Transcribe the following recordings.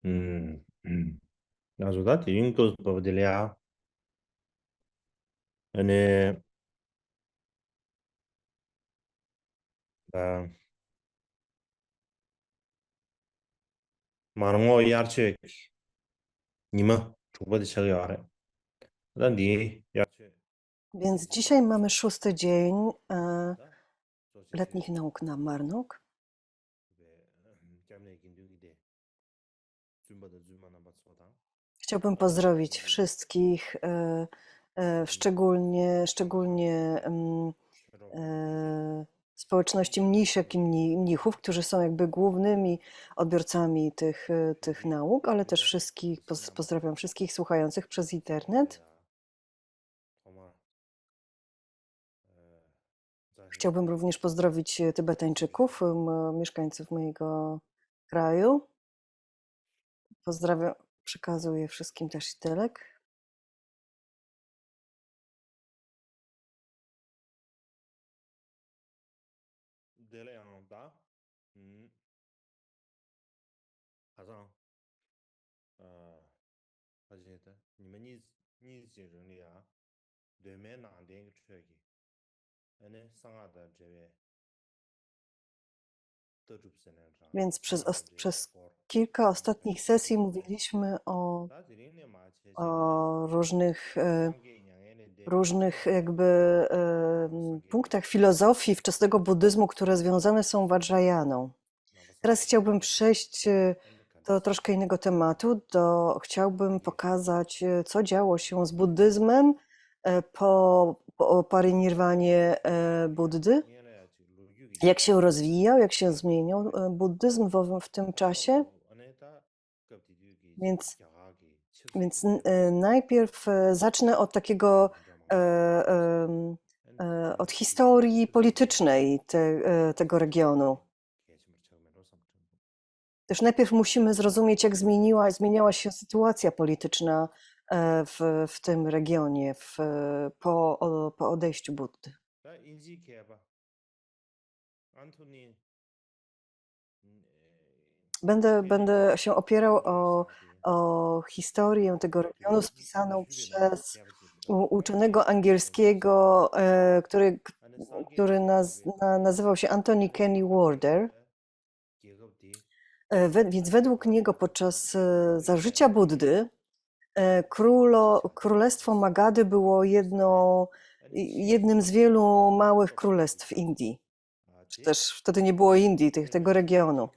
Mm. Also da ti vinco povedelja, ne, da marango yarche nima chubadi chagyare. Da di yarche Więc dzisiaj mamy szósty dzień da so letnich che nauk na Marnuk. kamne kindu ide zumba da zuma na batsoda. Chciałbym pozdrowić wszystkich, szczególnie społeczności mniszek i mnichów, którzy są jakby głównymi odbiorcami tych nauk, ale też wszystkich, pozdrawiam wszystkich słuchających przez internet. Chciałbym również pozdrowić Tybetańczyków, mieszkańców mojego kraju. Pozdrawiam, przekazuję wszystkim też Telek. Dele da. Hazan. Hajete. 你们逆行人里啊，对面哪点个车去？上海的这边得主不是那啥，Więc 上海的这边 przez for，kilka 你这 ostatnich sesji 你这，mówiliśmy那这里呢嘛，切切的，o różnych, 上给两个人对面的，różnych jakby 上给的，punktach filozofii wczesnego buddyzmu, które związane są Vajrayaną. 那不上 Teraz 给的，chciałbym przejść 那肯定 do 是，troszkę innego tematu. Chciałbym pokazać, co działo się z buddyzmem po parynirwanie Buddy, 原来就路有个 jak 些，się rozwijał, jak się zmieniał buddyzm w tym 那么 czasie. 那他隔壁就给 Więc 家给七十 Więc 岁，najpierw zacznę od takiego, 你知道吗？e, em, od historii politycznej tego regionu. Też najpierw musimy zrozumieć, jak zmieniała się sytuacja polityczna w tym regionie po odejściu Buddy. Będę się opierał o historię tego regionu spisaną przez uczonego angielskiego, który nazywał się Anthony Kenny Warder. Więc według niego podczas za życia Buddy królestwo Magady było jednym z wielu małych królestw w Indii. Czy też wtedy nie było Indii, tego regionu.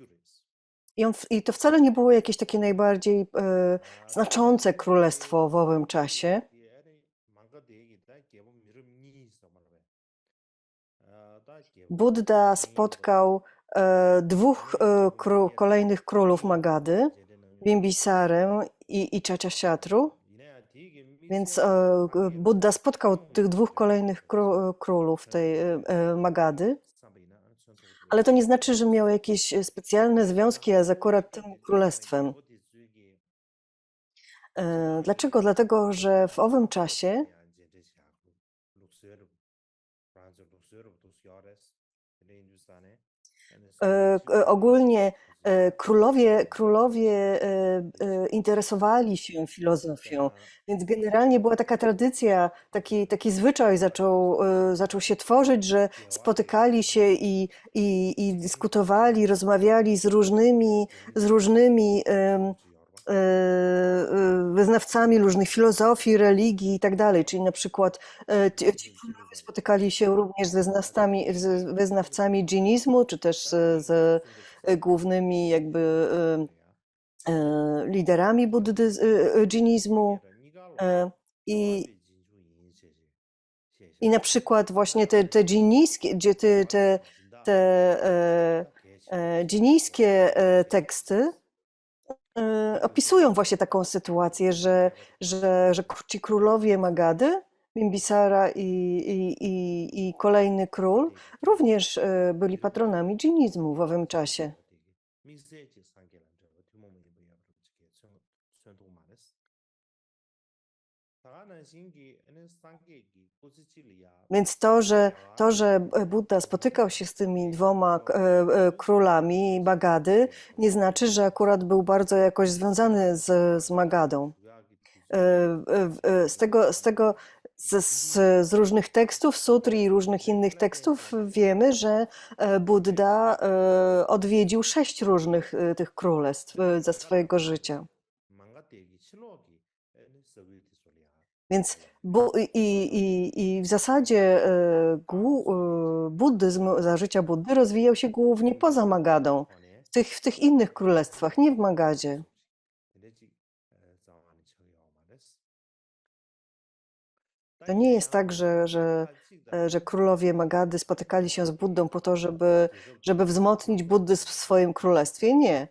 I to wcale nie było jakieś takie najbardziej znaczące królestwo w owym czasie. Buddha spotkał dwóch kolejnych królów Magady, Bimbisarę i Chachaciatru. Więc Buddha spotkał tych dwóch kolejnych królów tej Magady. Ale to nie znaczy, że miał jakieś specjalne związki z akurat tym królestwem. Dlaczego? Dlatego, że w owym czasie ogólnie królowie interesowali się filozofią, więc generalnie była taka tradycja, taki zwyczaj zaczął się tworzyć, że spotykali się i dyskutowali, rozmawiali z różnymi wyznawcami różnych filozofii, religii i tak dalej. Czyli na przykład ci królowie spotykali się również z wyznawcami dżinizmu, czy też z głównymi jakby liderami dżinizmu. I, I na przykład właśnie te dżinijskie, dżinijskie teksty opisują właśnie taką sytuację, że ci królowie Magady, Bimbisara i kolejny król również byli patronami dżinizmu w owym czasie. Więc to, że Buddha spotykał się z tymi dwoma królami Magady, nie znaczy, że akurat był bardzo jakoś związany z Magadą. Z różnych tekstów, sutr i różnych innych tekstów wiemy, że Buddha odwiedził 6 różnych tych królestw za swojego życia. Więc w zasadzie buddyzm za życia Buddy rozwijał się głównie poza Magadą, w tych innych królestwach, nie w Magadzie. To nie jest tak, że królowie Magady spotykali się z Buddą po to, żeby wzmocnić buddyzm w swoim królestwie. Nie.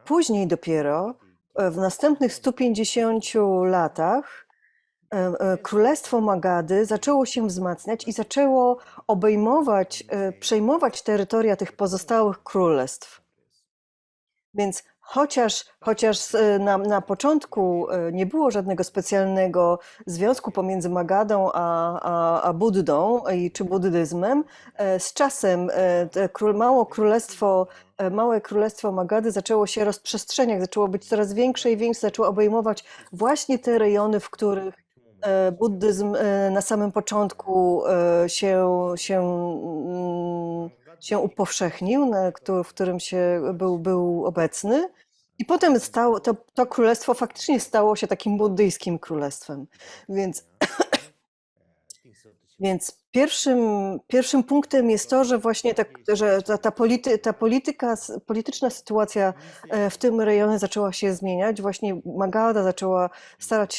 Później dopiero, w następnych 150 latach, królestwo Magady zaczęło się wzmacniać i zaczęło obejmować, przejmować terytoria tych pozostałych królestw. Więc chociaż na początku nie było żadnego specjalnego związku pomiędzy Magadą a Buddą czy buddyzmem, z czasem małe królestwo Magady zaczęło się rozprzestrzeniać, zaczęło być coraz większe i większe, zaczęło obejmować właśnie te rejony, w których buddyzm na samym początku się upowszechnił, w którym był obecny. I potem to królestwo faktycznie stało się takim buddyjskim królestwem. Więc pierwszym punktem jest to, że właśnie ta polityczna sytuacja w tym rejonie zaczęła się zmieniać. Właśnie Magadha zaczęła stać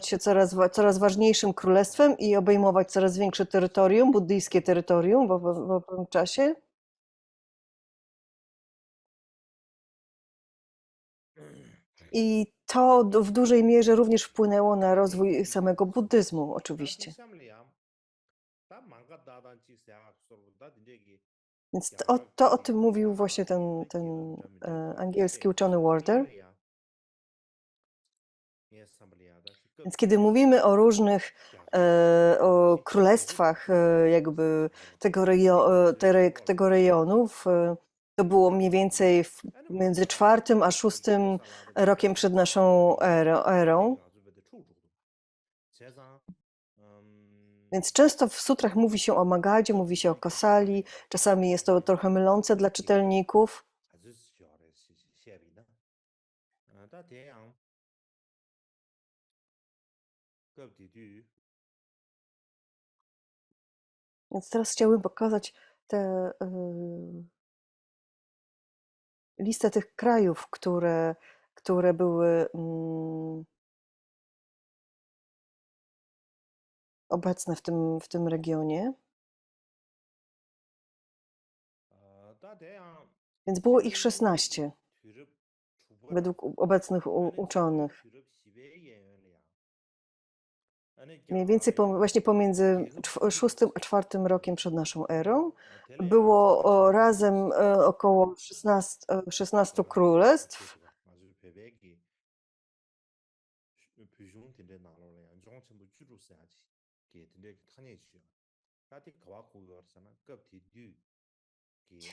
się coraz ważniejszym królestwem i obejmować coraz większe terytorium, buddyjskie terytorium w owym czasie. I to w dużej mierze również wpłynęło na rozwój samego buddyzmu, oczywiście. Więc o tym mówił właśnie ten angielski uczony Warder. Więc kiedy mówimy o różnych o królestwach jakby tego rejonu, to było mniej więcej między IV a VI rokiem przed naszą erą. Więc często w sutrach mówi się o Magadzie, mówi się o Kosali, czasami jest to trochę mylące dla czytelników. Więc teraz chciałbym pokazać tę listę tych krajów, które były obecne w tym regionie. Więc było ich 16 według obecnych uczonych. Mniej więcej właśnie pomiędzy VI a IV rokiem przed naszą erą było razem około 16 królestw.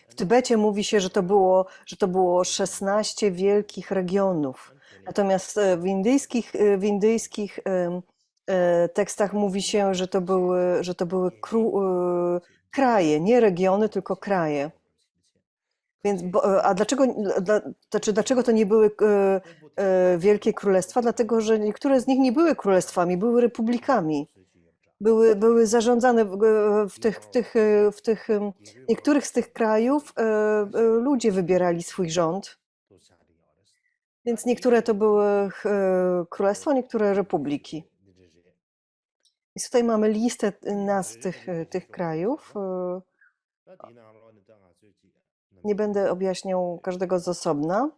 W Tybecie mówi się, że to było 16 wielkich regionów. Natomiast w indyjskich tekstach mówi się, że to były kraje, nie regiony, tylko kraje. Więc, a dlaczego to nie były wielkie królestwa? Dlatego, że niektóre z nich nie były królestwami, były republikami. Były zarządzane w tych niektórych z tych krajów ludzie wybierali swój rząd. Więc niektóre to były królestwa, niektóre republiki. I tutaj mamy listę nazw tych krajów. Nie będę objaśniał każdego z osobna.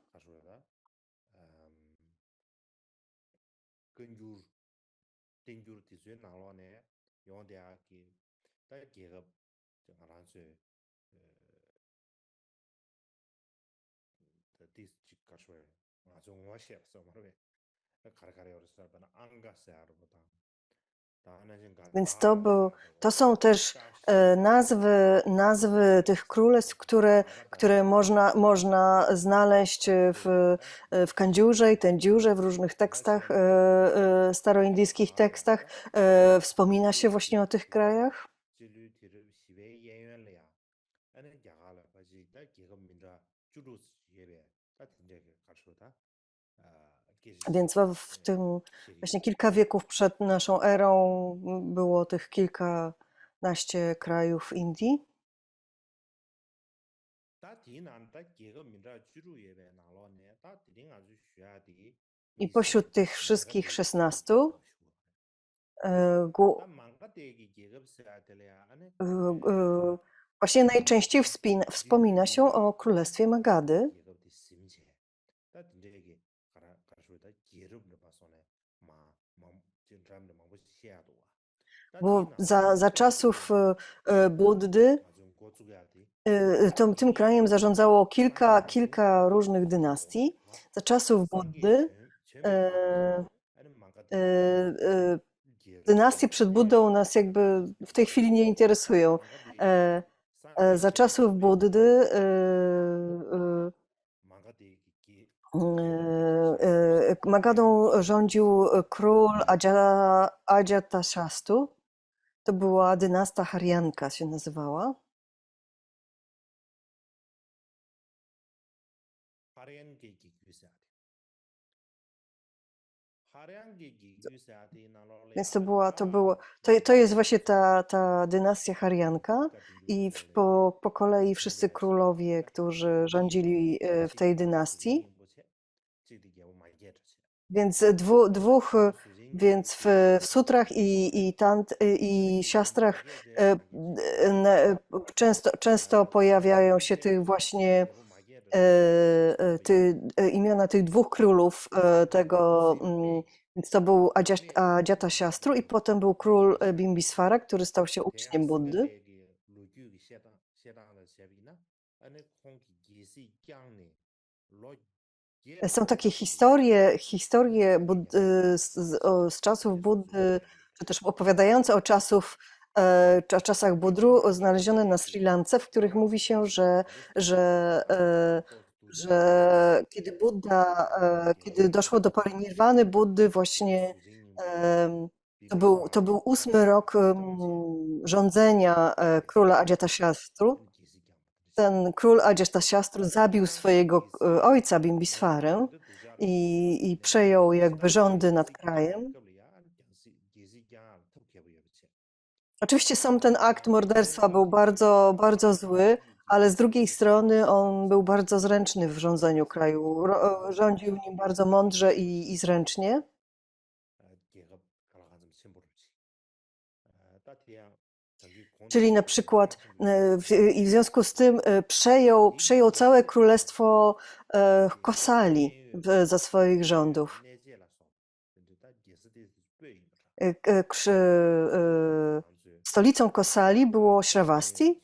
Więc to są też nazwy tych królestw, które można znaleźć w Kandziurze i Tędziurze, w różnych tekstach, staroindyjskich tekstach. Wspomina się właśnie o tych krajach. Więc w tym właśnie kilka wieków przed naszą erą było tych kilkanaście krajów Indii. I pośród tych wszystkich 16 właśnie najczęściej wspomina się o Królestwie Magady. Bo za czasów Buddy tym krajem zarządzało kilka różnych dynastii. Za czasów Buddy dynastie przed Buddą nas jakby w tej chwili nie interesują. Za czasów Buddy Magadą rządził król Ajatashastu. To była dynastia Haryanka się nazywała. Więc to jest właśnie ta dynastia Haryanka i po kolei wszyscy królowie, którzy rządzili w tej dynastii. Więc więc w sutrach i siastrach często pojawiają się tych właśnie imiona tych dwóch królów tego, więc to był Ajatashatru i potem był król Bimbiswara, który stał się uczniem Buddy. Są takie historie z czasów Buddy, czy też opowiadające o czasach Budru, znalezione na Sri Lance, w których mówi się, że kiedy doszło do parinirwany Buddy, właśnie to był 8 rok rządzenia króla Ajatashatru. Ten król Ajatashatru zabił swojego ojca Bimbiswarę i przejął jakby rządy nad krajem. Oczywiście sam ten akt morderstwa był bardzo, bardzo zły, ale z drugiej strony on był bardzo zręczny w rządzeniu kraju. Rządził nim bardzo mądrze i zręcznie. Czyli na przykład i w związku z tym przejął całe królestwo Kosali za swoich rządów. Stolicą Kosali było Shravasti,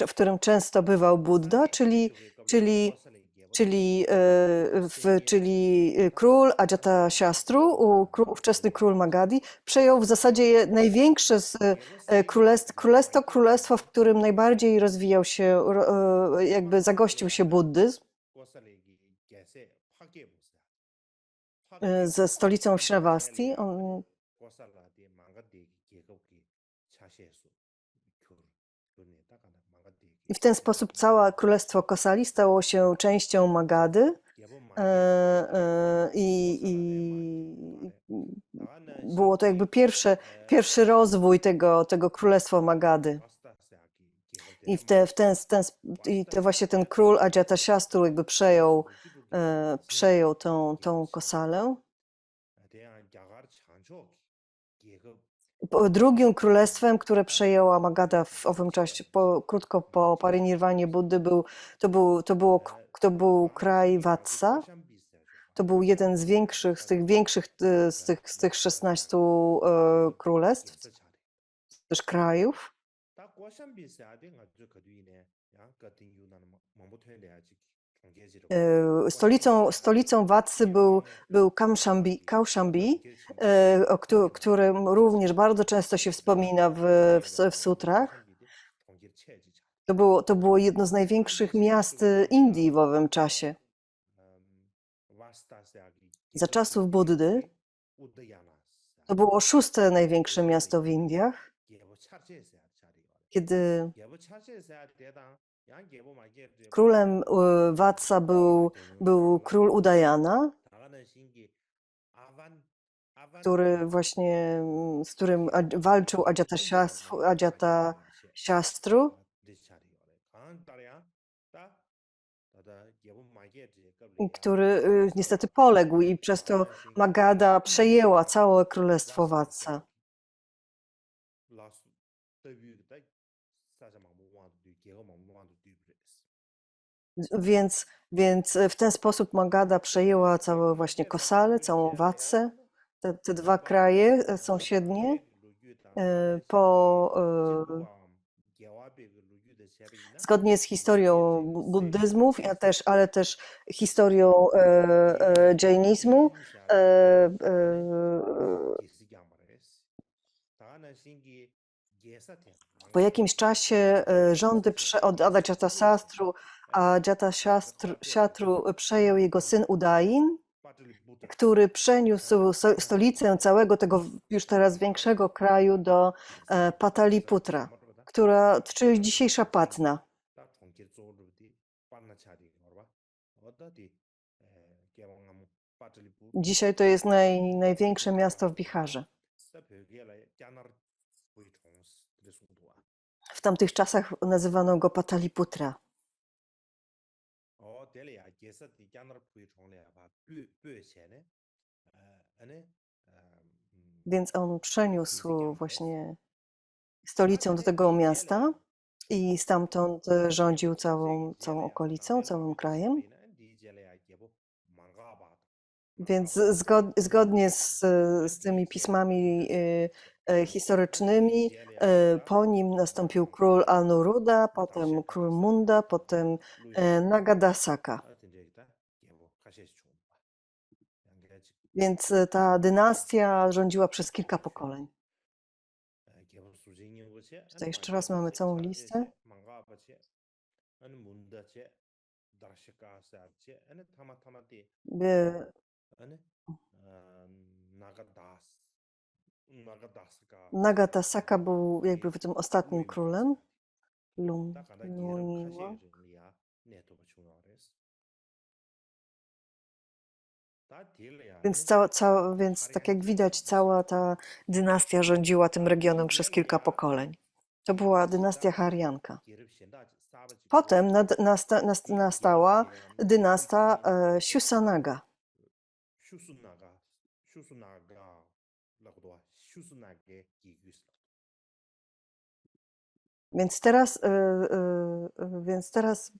w którym często bywał Buddha, czyli król Ajatashatru, ówczesny król Magadhi, przejął w zasadzie największe królestwo, w którym najbardziej rozwijał się, jakby zagościł się buddyzm, ze stolicą Shravasti. I w ten sposób całe królestwo Kosali stało się częścią Magady i było to jakby pierwszy rozwój tego królestwa Magady. I właśnie ten król Ajatashatru jakby przejął tą Kosalę. Drugim królestwem, które przejęła Magada w owym czasie, krótko po parinirwanie Buddy, to był kraj Vatsa. To był jeden z tych 16 królestw, też krajów. Stolicą Watsy był Kaushambi, o którym również bardzo często się wspomina w sutrach. To było jedno z największych miast Indii w owym czasie. Za czasów Buddy to było szóste największe miasto w Indiach, kiedy królem Vatsa był król Udayana, z którym walczył Ajatashatru, który niestety poległ i przez to Magadha przejęła całe królestwo Vatsa. Więc w ten sposób Magadha przejęła całe właśnie Kosalę, całą Vatsę, te dwa kraje sąsiednie, zgodnie z historią buddyzmów, ale też historią dżainizmu. Po jakimś czasie rządy od Ajatashatru przejął jego syn Udayin, który przeniósł stolicę całego tego już teraz większego kraju do Pataliputra, czyli dzisiejsza Patna. Dzisiaj to jest największe miasto w Biharze. W tamtych czasach nazywano go Pataliputra. Więc on przeniósł właśnie stolicę do tego miasta i stamtąd rządził całą okolicą, całym krajem. Więc zgodnie z tymi pismami historycznymi, po nim nastąpił król Anuruddha, potem król Munda, potem Nagadasaka. Więc ta dynastia rządziła przez kilka pokoleń. Tutaj jeszcze raz mamy całą listę. Nagadasaka był jakby tym ostatnim królem. Więc tak jak widać, cała ta dynastia rządziła tym regionem przez kilka pokoleń. To była dynastia Haryanka. Potem nastała dynastia Shusanaga. Więc teraz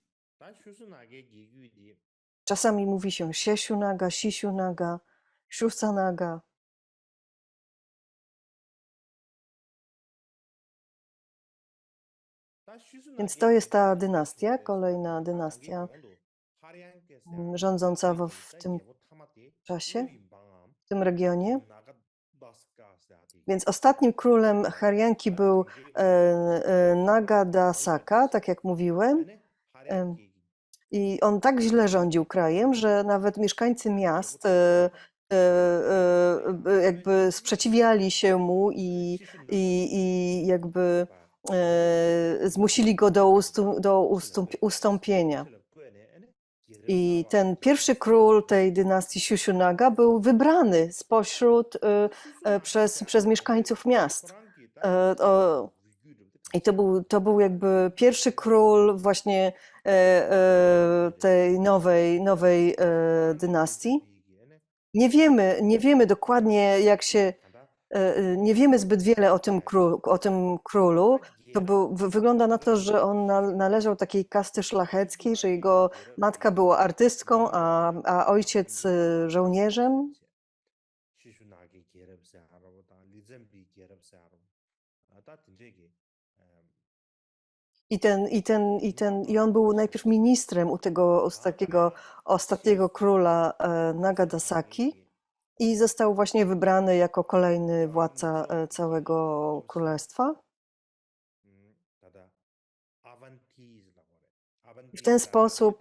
czasami mówi się Sheshunaga, Shishunaga, Shusanaga. Więc to jest ta dynastia, kolejna dynastia rządząca w tym czasie, w tym regionie. Więc ostatnim królem Haryanki był Nagadasaka, tak jak mówiłem. I on tak źle rządził krajem, że nawet mieszkańcy miast jakby sprzeciwiali się mu i jakby zmusili go do ustąpienia. I ten pierwszy król tej dynastii Shushunaga był wybrany spośród przez mieszkańców miast. I to był jakby pierwszy król właśnie tej nowej dynastii. Nie wiemy dokładnie nie wiemy zbyt wiele o tym królu. Wygląda na to, że on należał takiej kasty szlacheckiej, że jego matka była artystką, a ojciec żołnierzem. I on był najpierw ministrem z takiego ostatniego króla Nagadasaki i został właśnie wybrany jako kolejny władca całego królestwa. I w ten sposób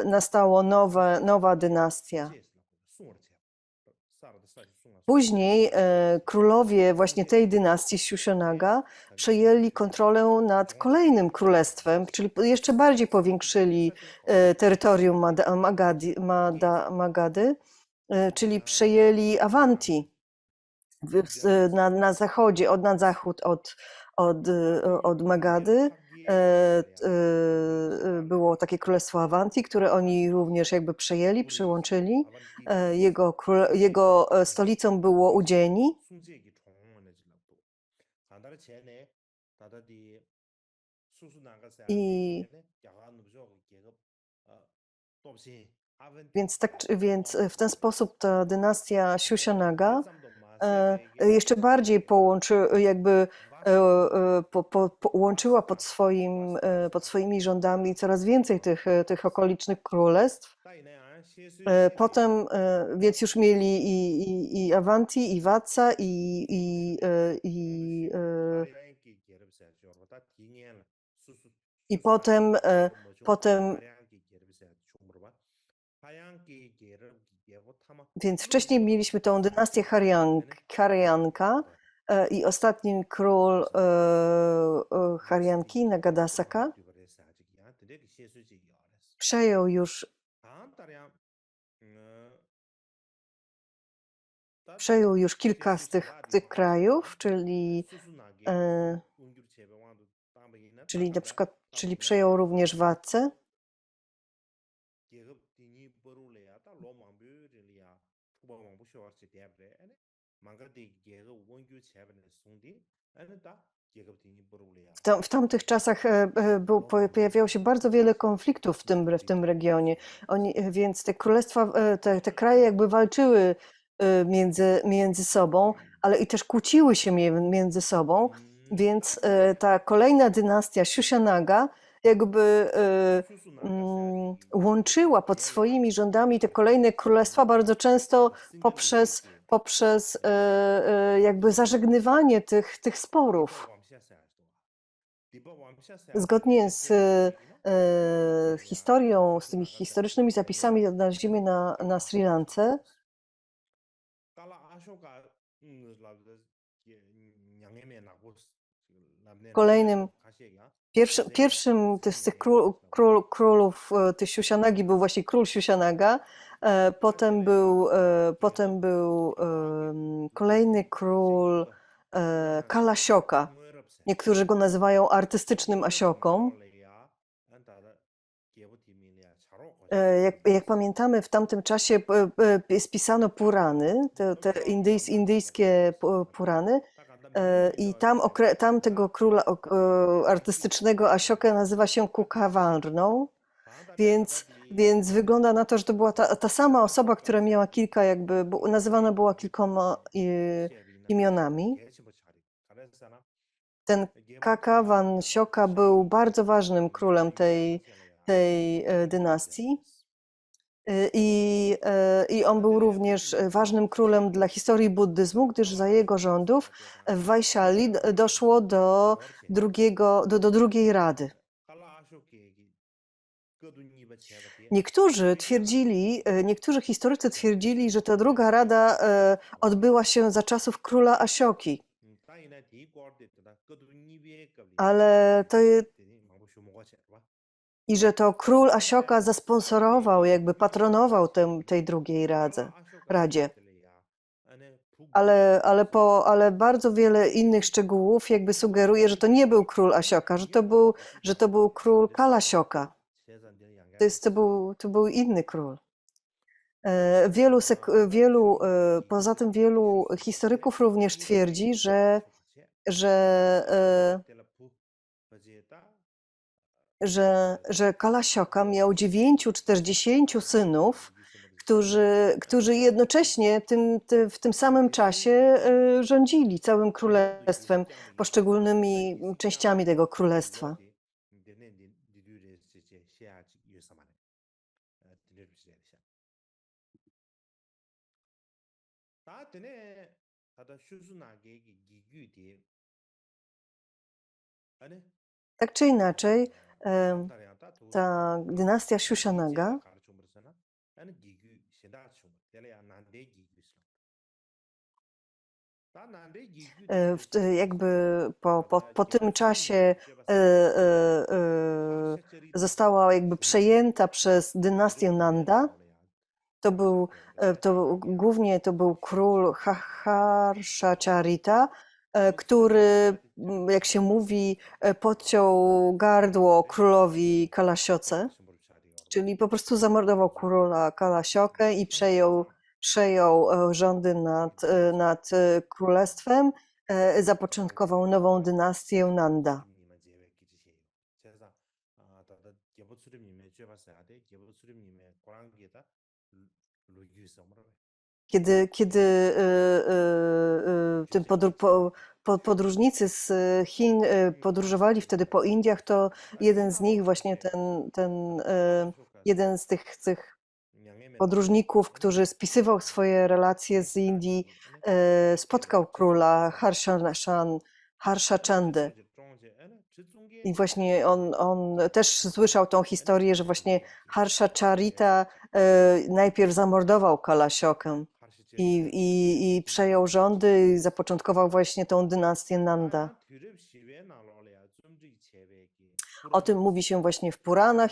nastała nowa dynastia. Później królowie właśnie tej dynastii Shushonaga przejęli kontrolę nad kolejnym królestwem, czyli jeszcze bardziej powiększyli terytorium Magady, czyli przejęli Avanti na zachodzie, na zachód od Magady. Było takie królestwo Avanti, które oni również jakby przejęli, przyłączyli. Jego stolicą było Udzieni. Więc w ten sposób ta dynastia Shushonaga jeszcze bardziej łączyła pod swoimi rządami coraz więcej tych okolicznych królestw. Potem, więc już mieli i Avanti, i Vatsa, i potem więc wcześniej mieliśmy tą dynastię Haryanka i ostatni król Haryanki, Nagadasaka, przejął już kilka z tych krajów, czyli na przykład, przejął również Watsę. W tamtych czasach pojawiało się bardzo wiele konfliktów w tym regionie. Więc te królestwa, te kraje jakby walczyły między sobą, ale i też kłóciły się między sobą, więc ta kolejna dynastia Shushonaga jakby łączyła pod swoimi rządami te kolejne królestwa bardzo często poprzez jakby zażegnywanie tych sporów. Zgodnie z historią, z tymi historycznymi zapisami odnaleźliśmy na Sri Lance, pierwszym z tych królów tych Shushanagi był właśnie król Shushanaga, potem był kolejny król Kalashoka. Niektórzy go nazywają artystycznym Ashoką. Jak pamiętamy, w tamtym czasie spisano Purany, te indyjskie Purany, i tam tego króla artystycznego Ashoka nazywa się Kukavarną, więc wygląda na to, że to była ta sama osoba, która miała kilka nazywana była kilkoma imionami. Ten Kakavan-Shoka był bardzo ważnym królem tej dynastii i on był również ważnym królem dla historii buddyzmu, gdyż za jego rządów w Vaishali doszło do drugiej rady. Niektórzy historycy twierdzili, że ta druga rada odbyła się za czasów króla Ashoki. Ale i że to król Ashoka zasponsorował, jakby patronował tej drugiej radzie. Ale bardzo wiele innych szczegółów jakby sugeruje, że to nie był król Ashoka, że to był król Kalashoka. To był inny król. Poza tym wielu historyków również twierdzi, że Kalashoka miał 9 czy też 10 synów, którzy jednocześnie w tym samym czasie rządzili całym królestwem, poszczególnymi częściami tego królestwa. Tak czy inaczej, ta dynastia Shushanaga jakby po tym czasie została jakby przejęta przez dynastię Nanda. Głównie to był król Harsha-Charita, który, jak się mówi, podciął gardło królowi Kalashoce, czyli po prostu zamordował króla Kalashokę i przejął rządy nad królestwem, zapoczątkował nową dynastię Nanda. Kiedy podróżnicy z Chin podróżowali wtedy po Indiach, to jeden z nich, właśnie jeden z tych podróżników, który spisywał swoje relacje z Indii, spotkał króla Harsha Chandę. I właśnie on też słyszał tą historię, że właśnie Harsha Charita najpierw zamordował Kalashokę i przejął rządy i zapoczątkował właśnie tą dynastię Nanda. O tym mówi się właśnie w Puranach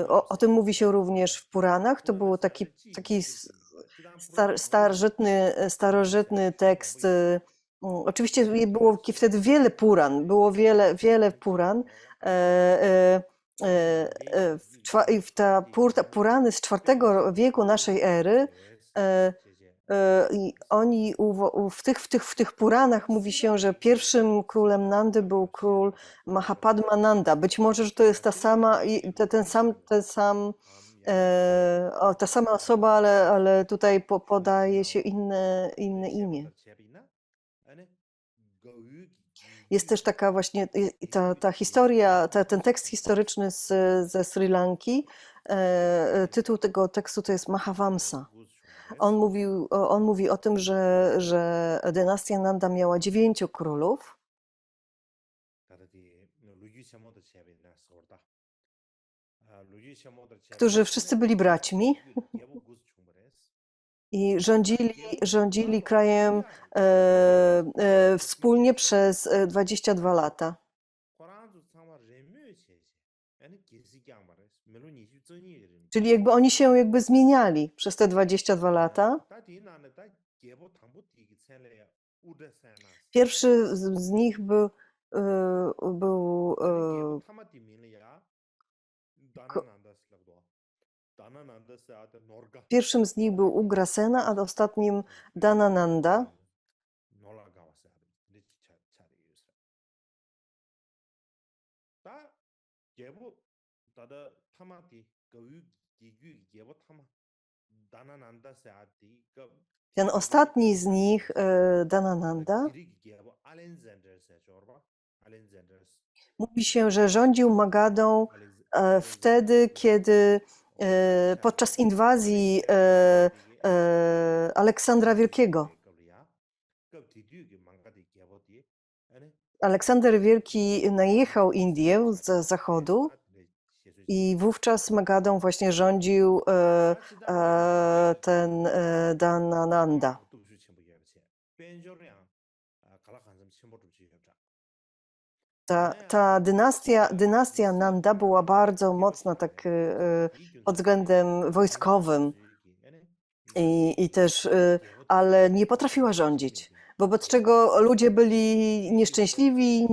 o tym mówi się również w Puranach. To był taki starożytny tekst. Oczywiście było wtedy wiele Puran, było wiele Puran. Purany z IV wieku naszej ery, i oni w tych Puranach mówi się, że pierwszym królem Nandy był król Mahapadmananda. Być może, że to jest ta sama osoba, ale tutaj podaje się inne imię. Jest też taka właśnie ta historia, ten tekst historyczny ze Sri Lanki. Tytuł tego tekstu to jest Mahavamsa. On mówi o tym, że dynastia Nanda miała 9 królów, którzy wszyscy byli braćmi i rządzili krajem wspólnie przez 22 lata. Czyli jakby oni się jakby zmieniali przez te 22 lata. Pierwszy z nich pierwszym z nich był Ugrasena, a ostatnim Dhanananda. Ten ostatni z nich, Dhanananda, mówi się, że rządził Magadą wtedy, kiedy podczas inwazji Aleksandra Wielkiego. Aleksander Wielki najechał Indię z zachodu i wówczas Magadą właśnie rządził ten Dhanananda. Ta dynastia Nanda była bardzo mocna tak pod względem wojskowym i też, ale nie potrafiła rządzić, wobec czego ludzie byli nieszczęśliwi,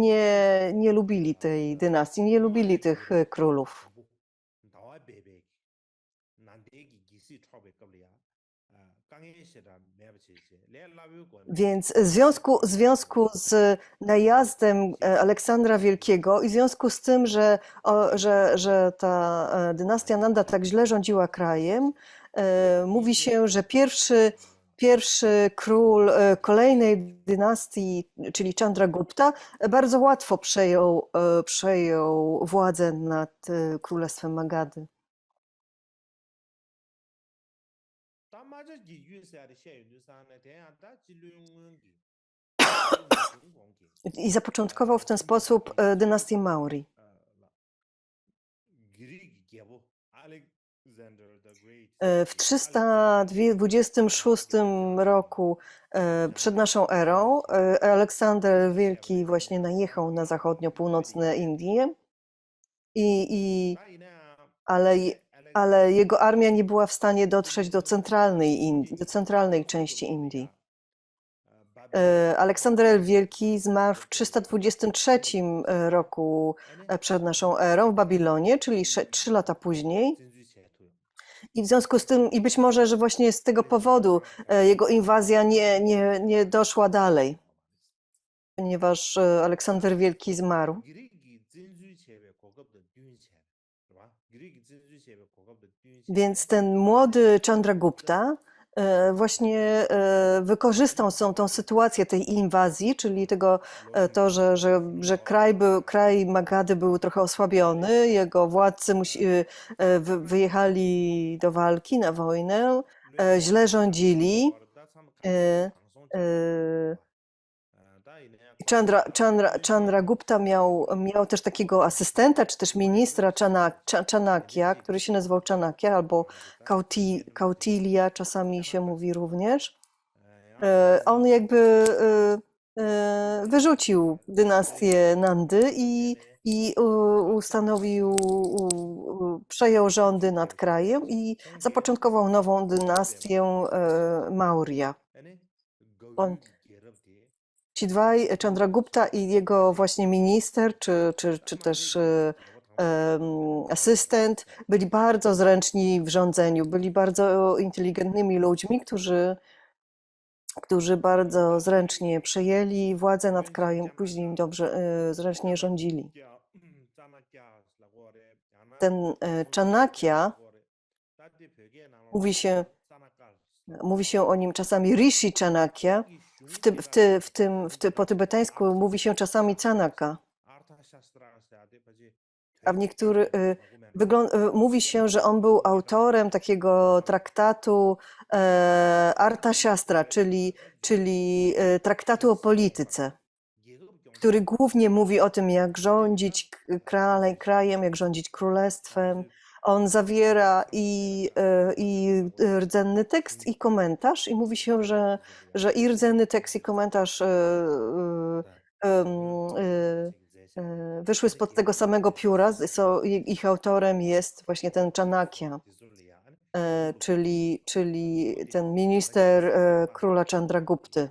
nie lubili tej dynastii, nie lubili tych królów. Więc w związku z najazdem Aleksandra Wielkiego i w związku z tym, że ta dynastia Nanda tak źle rządziła krajem, mówi się, że pierwszy król kolejnej dynastii, czyli Chandragupta, bardzo łatwo przejął władzę nad królestwem Magadhy. I zapoczątkował w ten sposób dynastię Maurya. W 326 roku przed naszą erą Aleksander Wielki właśnie najechał na zachodnio-północne Indie, ale jego armia nie była w stanie dotrzeć do centralnej części Indii. Aleksander Wielki zmarł w 323 roku przed naszą erą w Babilonie, czyli 3 lata później. I w związku z tym, i być może, że właśnie z tego powodu jego inwazja nie doszła dalej, ponieważ Aleksander Wielki zmarł. Więc ten młody Chandragupta właśnie wykorzystał tą sytuację tej inwazji, czyli to, że kraj Magadhy był trochę osłabiony, jego władcy wyjechali do walki, na wojnę, źle rządzili. Chandragupta miał też takiego asystenta, czy też ministra Chanakya, który się nazywał Chanakya, albo Kautilya czasami się mówi również. On jakby wyrzucił dynastię Nandy i przejął rządy nad krajem i zapoczątkował nową dynastię Maurya. Ci dwaj, Chandragupta i jego właśnie minister, czy też asystent, byli bardzo zręczni w rządzeniu, byli bardzo inteligentnymi ludźmi, którzy bardzo zręcznie przejęli władzę nad krajem, później dobrze, zręcznie rządzili. Ten Chanakya, mówi się o nim czasami Rishi Chanakya, po tybetańsku mówi się czasami Chanaka, a w niektórych mówi się, że on był autorem takiego traktatu Arthashastra, czyli traktatu o polityce, który głównie mówi o tym, jak rządzić krajem, jak rządzić królestwem. On zawiera i rdzenny tekst, i komentarz, i mówi się, że i rdzenny tekst, i komentarz wyszły spod tego samego pióra. Ich autorem jest właśnie ten Chanakya, czyli ten minister króla Chandragupty.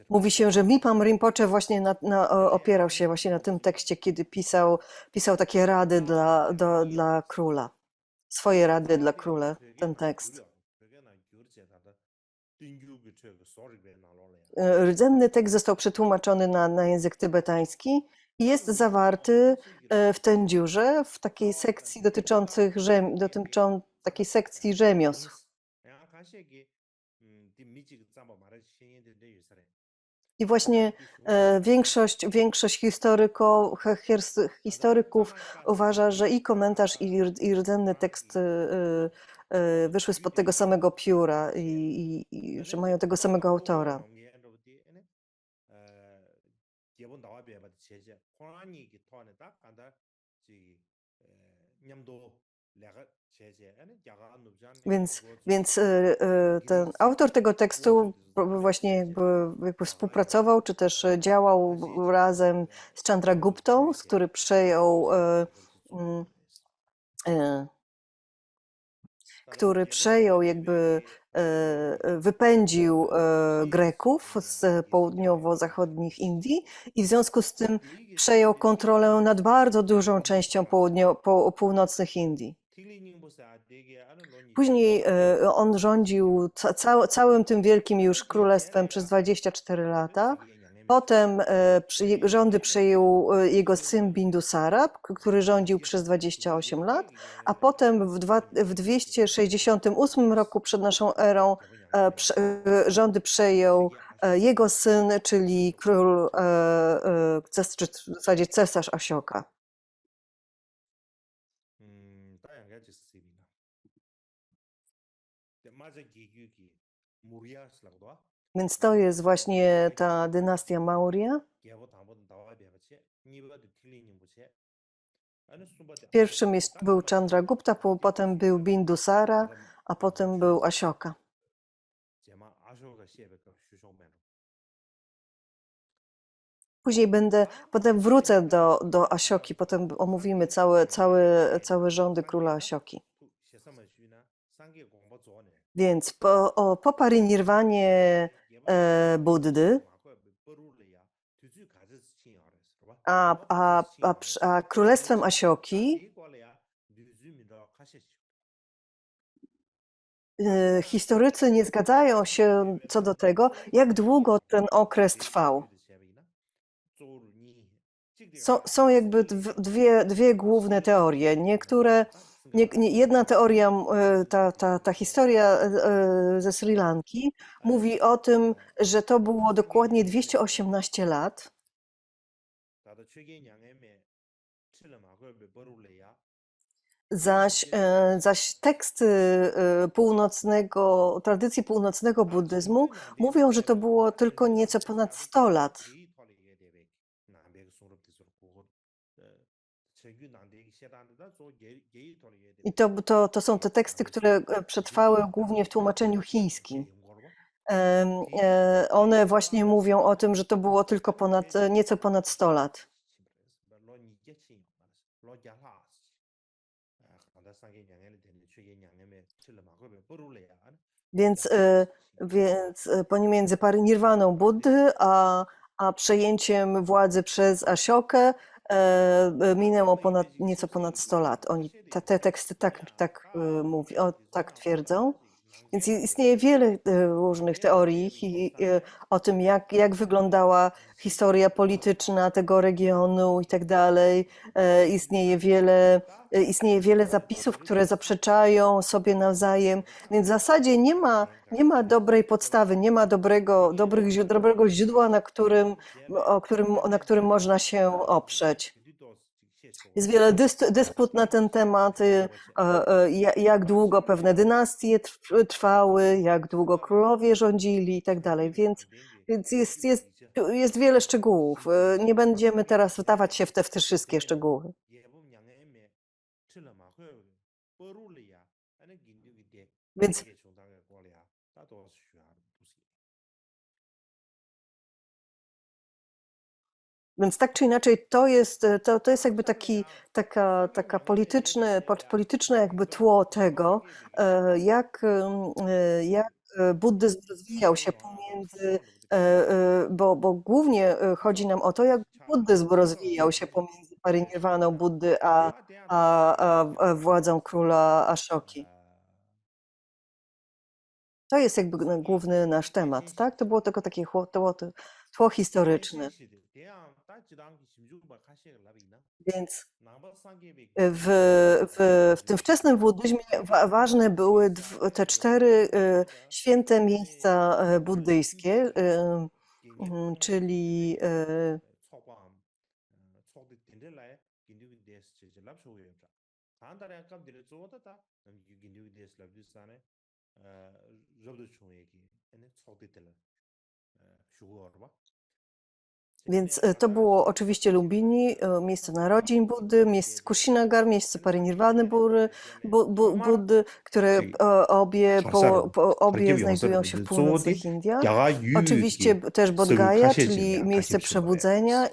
Mówi się, że Mipam Rinpoche właśnie opierał się właśnie na tym tekście, kiedy pisał takie rady dla króla. Swoje rady dla króla, ten tekst. Rdzenny tekst został przetłumaczony na język tybetański i jest zawarty w Tendziurze, w takiej sekcji dotyczącej takiej sekcji rzemiosł. I właśnie większość historyków uważa, że i komentarz, i rdzenny tekst wyszły spod tego samego pióra i że mają tego samego autora. Więc ten autor tego tekstu właśnie jakby współpracował, czy też działał razem z Chandraguptą, który wypędził Greków z południowo-zachodnich Indii i w związku z tym przejął kontrolę nad bardzo dużą częścią północnych Indii. Później on rządził całym tym wielkim już królestwem przez 24 lata. Potem rządy przejął jego syn Bindusara, który rządził przez 28 lat, a potem w 268 roku przed naszą erą rządy przejął jego syn, czyli król, czy w zasadzie cesarz Asioka. Więc to jest właśnie ta dynastia Maurya. Pierwszym był Chandragupta, potem był Bindusara, a potem był Asioka. Potem wrócę do Asioki, potem omówimy całe rządy króla Asioki. Więc po parinirwanie Buddy, a królestwem Asioki historycy nie zgadzają się co do tego, jak długo ten okres trwał. Są jakby dwie główne teorie. Jedna teoria, ta historia ze Sri Lanki mówi o tym, że to było dokładnie 218 lat. Zaś teksty tradycji północnego buddyzmu mówią, że to było tylko nieco ponad 100 lat. I to są te teksty, które przetrwały głównie w tłumaczeniu chińskim. One właśnie mówią o tym, że to było tylko nieco ponad 100 lat. Więc pomiędzy parinirwaną Buddy a przejęciem władzy przez Asiokę minęło nieco ponad 100 lat. Te teksty tak mówią, tak twierdzą. Więc istnieje wiele różnych teorii o tym, jak wyglądała historia polityczna tego regionu i tak dalej. Istnieje wiele zapisów, które zaprzeczają sobie nawzajem, więc w zasadzie nie ma dobrej podstawy, nie ma dobrego źródła, na którym można się oprzeć. Jest wiele dysput na ten temat, jak długo pewne dynastie trwały, jak długo królowie rządzili i tak dalej, więc jest wiele szczegółów. Nie będziemy teraz wdawać się w te wszystkie szczegóły. Więc tak czy inaczej to jest jakby taka polityczne jakby tło tego, jak buddyzm rozwijał się bo głównie chodzi nam o to, jak buddyzm rozwijał się pomiędzy parinirwaną Buddy a władzą króla Ashoki. To jest jakby główny nasz temat, tak? To było tylko takie tło historyczne. Więc w tym wczesnym buddyzmie ważne były te 4 święte miejsca buddyjskie, czyli więc to było oczywiście Lumbini, miejsce narodzin Buddy, miejsce Kushinagar, miejsce parinirwany Buddy, które obie znajdują się w północnych Indiach. Oczywiście też Bodh Gaya, czyli miejsce przebudzenia,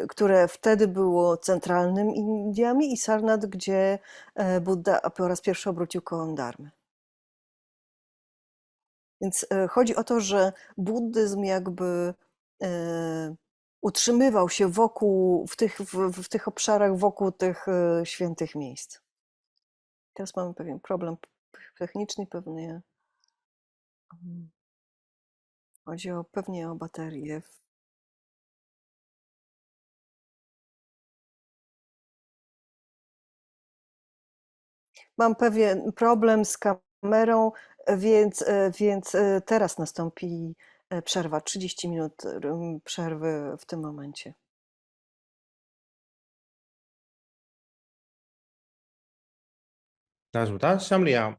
które wtedy było centralnym Indiami, i Sarnath, gdzie Buddha po raz pierwszy obrócił kołem dharmy. Więc chodzi o to, że buddyzm jakby utrzymywał się wokół, w tych obszarach wokół tych świętych miejsc. Teraz mamy pewien problem techniczny, pewnie chodzi pewnie o baterię. Mam pewien problem z kamerą, więc teraz nastąpi przerwa, 30 minut przerwy w tym momencie. 那是不是？他项目里啊，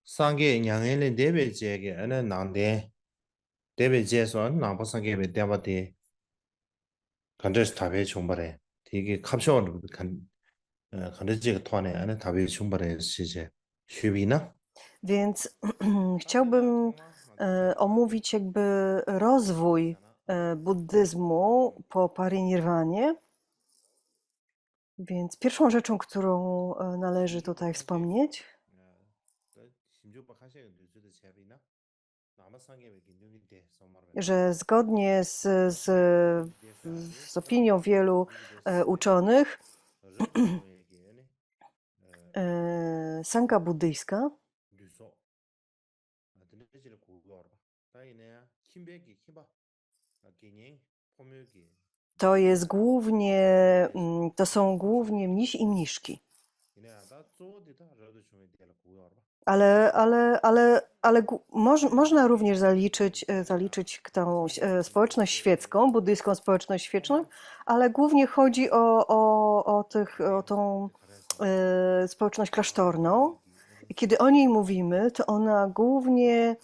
上个两年的特别节个，那难的特别节说，哪不上个被点不的，看这是特别穷不的，这个开销了看这这个团呢，那特别穷不的事情，虚比呢？ Więc chciałbym omówić jakby rozwój buddyzmu po parinirwanie. Więc pierwszą rzeczą, którą należy tutaj wspomnieć, że zgodnie z opinią wielu uczonych, sangha buddyjska to są głównie mnisi i mniszki. Ale można również zaliczyć tą społeczność świecką, buddyjską społeczność świeczną, ale głównie chodzi o tą społeczność klasztorną. I kiedy o niej mówimy, to ona głównie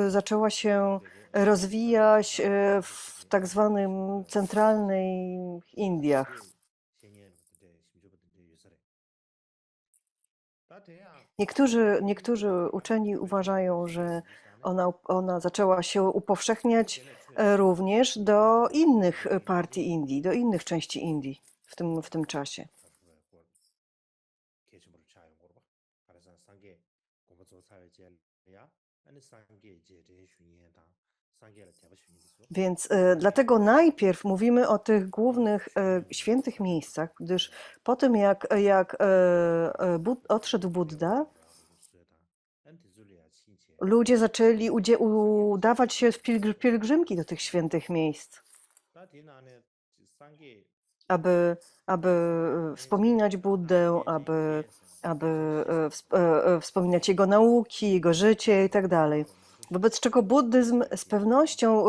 zaczęła się rozwijać w tak zwanym centralnych Indiach. Niektórzy uczeni uważają, że ona zaczęła się upowszechniać również do innych partii Indii, do innych części Indii w tym czasie. Więc dlatego najpierw mówimy o tych głównych świętych miejscach, gdyż po tym jak odszedł Buddha, ludzie zaczęli udawać się w pielgrzymki do tych świętych miejsc, aby wspominać Buddę, aby wspominać jego nauki, jego życie i tak dalej. Wobec czego buddyzm z pewnością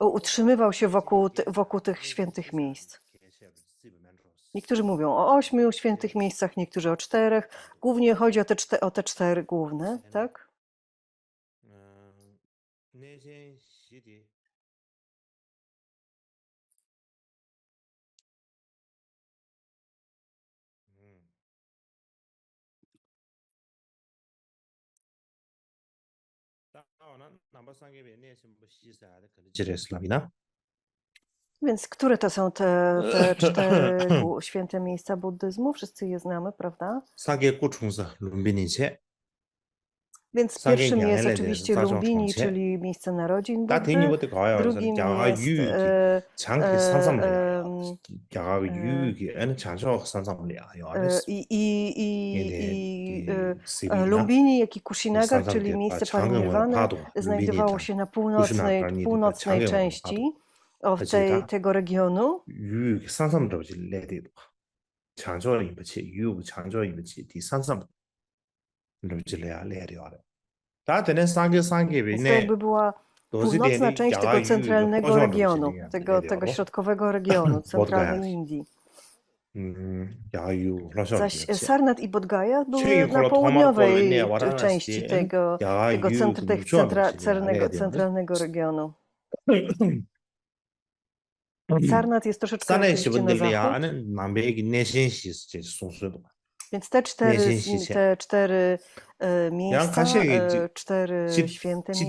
utrzymywał się wokół tych świętych miejsc. Niektórzy mówią o 8 świętych miejscach, niektórzy o 4. Głównie chodzi o te 4 główne, tak? Więc które to są te 4 święte miejsca buddyzmu? Wszyscy je znamy, prawda? Więc pierwszym jest oczywiście Lumbini, czyli miejsce narodzin Buddy. Drugim jest Lumbini, jak i Kushinagar, czyli miejsce parinirwane, znajdowało się na północnej części tego regionu. Więc to jakby była północna część tego centralnego regionu, tego środkowego regionu, centralnej Indii. Zaś Sarnath i Bodh Gaya były na południowej części tego centralnego regionu. Sarnath jest troszeczkę oczywiście na zachód. Więc te 4 miejsca, 4 święte miejsca,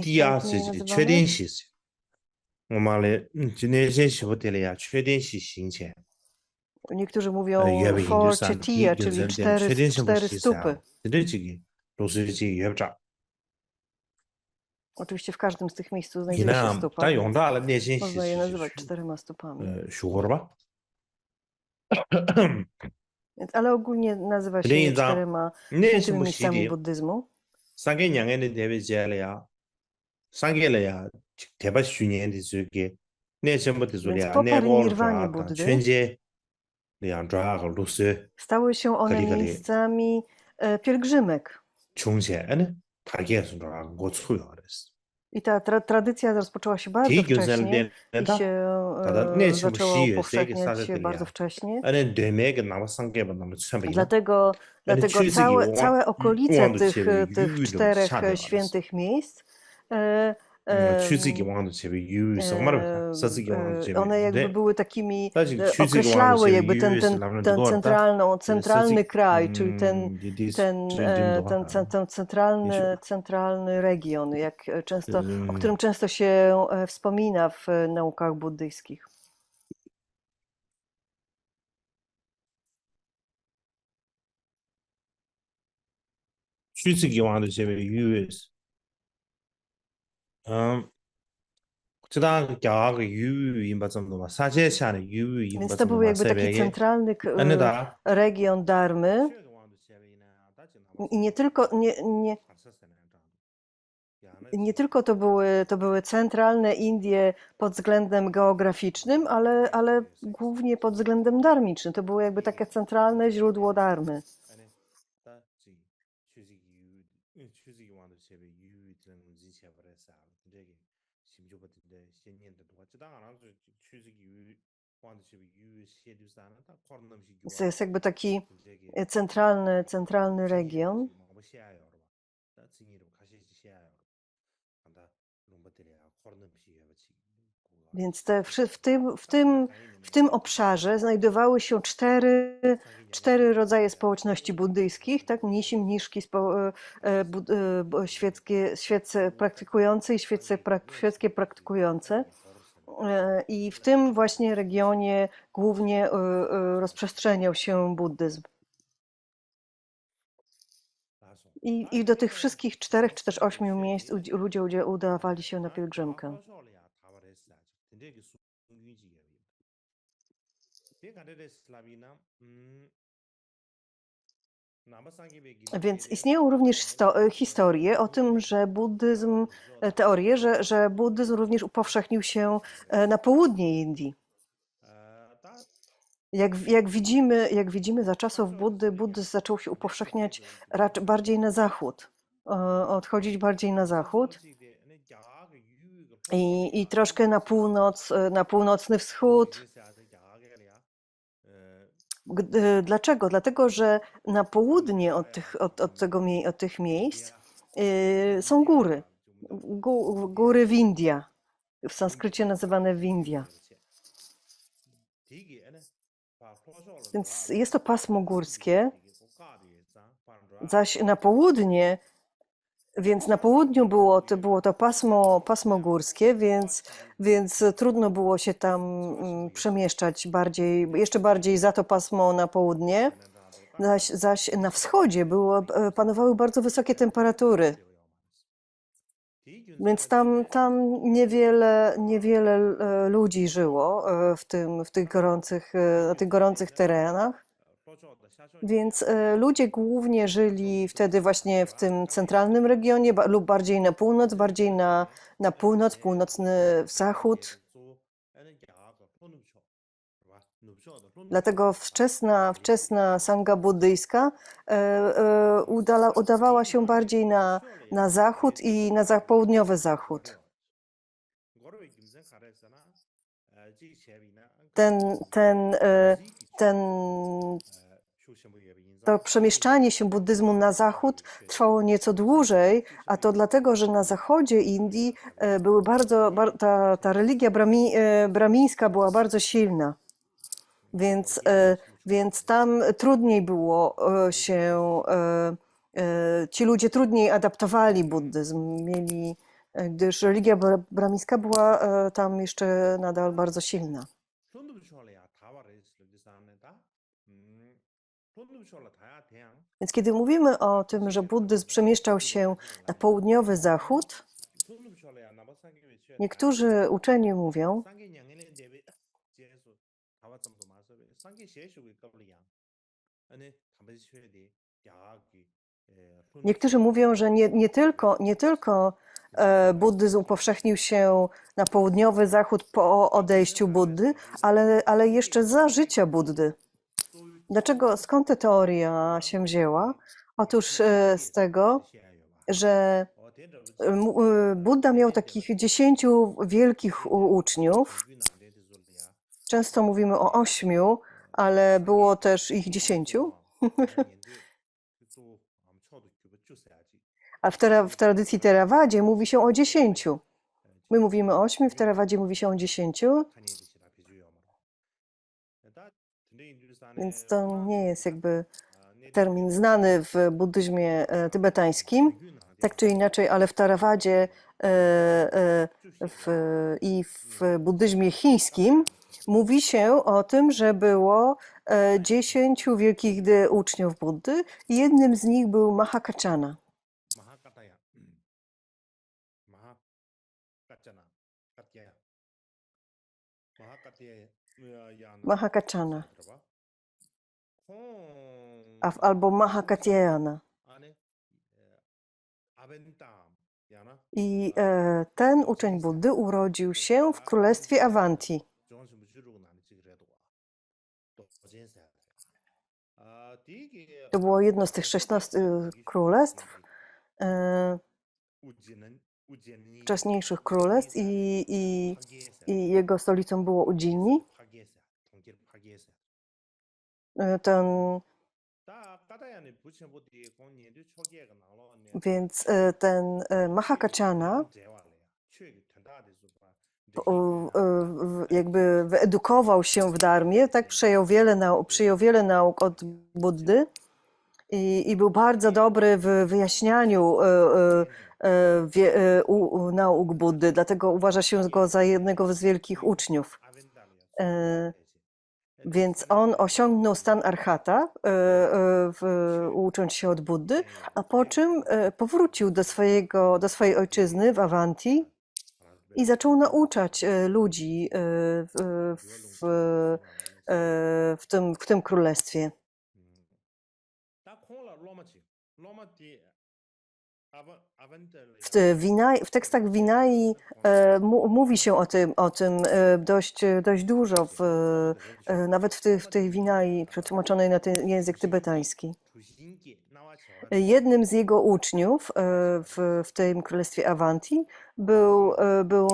niektórzy mówią four chetiya, czyli 4 stópy. Oczywiście w każdym z tych miejsc znajduje się 이나 stupa, 다 więc 용다를 내신 można je nazywać 4 stopami. 슈거르바 Więc, ale ogólnie nazywa się je 그래인자 4 내신 świętymi 뭐 miejscami 시리 buddyzmu. 상계 양에는 대비제래야 상계래야 대바 슈니엔디 저게 내 전부터 Więc 소리야 po 내 거를 parinirwanie 좋아하다 Buddy 천재 양 좋아하고 루스 stały się one 거리거리 miejscami pielgrzymek. 중세에는 타기에서 좋아하고 고추요 그랬어 I ta tradycja rozpoczęła się bardzo 디교선을 wcześnie i 내다 się 다다 내신 뭐 zaczęła 시에 세계 upowszechniać się bardzo 사세들이야 wcześnie. 아니 되메게 나와 상계만 나면 참이나 Dlatego, 아니 dlatego 취직이 całe okolice 왕도 tych, 제베 tych 유유도 4 샤베 알았어 świętych miejsc e, 취직이 em, 왕도 제베 유유서 말아 사직이 왕도 제베 one jakby 네 były takimi, 사실 취직이 왕도 określały 제베 jakby 유유서 나면 ten 그거다 centralny 사직 kraj, czyli 디스 드림도 하다 ten centralny region, często, o 음 którym często się wspomina w naukach buddyjskich. 취직이 왕도 제베 유유서 음 그다음 그 유유 인바점도 사제샤는 유유 Więc to 인바점도 był jakby taki 마세베게 centralny 아니다 region Dharmy. I nie tylko to były centralne Indie pod względem geograficznym, ale głównie pod względem dharmicznym. To było jakby takie centralne źródło dharmy. To jest jakby taki centralny region. Więc w tym obszarze znajdowały się cztery rodzaje społeczności buddyjskich, tak? Mnisi, mniszki, świeccy praktykujące i świeckie praktykujące. I w tym właśnie regionie głównie rozprzestrzeniał się buddyzm. I do tych wszystkich 4 czy też 8 miejsc ludzie udawali się na pielgrzymkę. Więc istnieją również historie o tym, że buddyzm, teorie, że buddyzm również upowszechnił się na południe Indii. Jak widzimy za czasów buddyzm zaczął się upowszechniać raczej bardziej na zachód, odchodzić bardziej na zachód i troszkę na północ, na północny wschód. Dlaczego? Dlatego, że na południe od tych miejsc są góry. Góry Vindhya, w sanskrycie nazywane Vindhya. Więc jest to pasmo górskie, zaś na południe, więc na południu było to pasmo górskie, więc trudno było się tam przemieszczać jeszcze bardziej za to pasmo na południe, zaś na wschodzie panowały bardzo wysokie temperatury. Więc tam niewiele ludzi żyło na tych gorących terenach. Więc ludzie głównie żyli wtedy właśnie w tym centralnym regionie lub bardziej na północ, bardziej na północ, północny zachód. Dlatego wczesna sanga buddyjska udawała się bardziej na zachód i na południowy zachód. To przemieszczanie się buddyzmu na zachód trwało nieco dłużej, a to dlatego, że na zachodzie Indii ta religia bramińska była bardzo silna. Więc tam trudniej było ci ludzie trudniej adaptowali buddyzm, gdyż religia bramińska była tam jeszcze nadal bardzo silna. Więc kiedy mówimy o tym, że buddyzm przemieszczał się na południowy zachód, Niektórzy uczeni mówią, że nie tylko buddyzm upowszechnił się na południowy zachód po odejściu Buddy, ale jeszcze za życia Buddy. Dlaczego, skąd ta teoria się wzięła? Otóż z tego, że Buddha miał takich 10 wielkich uczniów. Często mówimy o 8, ale było też ich 10. A w tradycji Theravādzie mówi się o 10. My mówimy o 8, w Theravādzie mówi się o 10. Więc to nie jest jakby termin znany w buddyzmie tybetańskim, tak czy inaczej, ale w Theravādzie i w buddyzmie chińskim mówi się o tym, że było 10 wielkich uczniów Buddy i jednym z nich był Mahakaccana. Mahakaccana albo Mahakatyayana. I ten uczeń Buddy urodził się w królestwie Avanti. To było jedno z tych 16 królestw, wcześniejszych królestw i jego stolicą było Ujjini. Więc ten Mahakaccana jakby wyedukował się w dharmie, tak przyjął wiele nauk od Buddy i był bardzo dobry w wyjaśnianiu nauk Buddy, dlatego uważa się go za jednego z wielkich uczniów. Więc on osiągnął stan arhata, ucząc się od Buddy, a po czym powrócił do swojej ojczyzny w Avanti i zaczął nauczać ludzi w tym królestwie. W tekstach Vinai mówi się o tym dość dużo, nawet w tej Vinai przetłumaczonej na ten język tybetański. Jednym z jego uczniów w tym królestwie Avanti był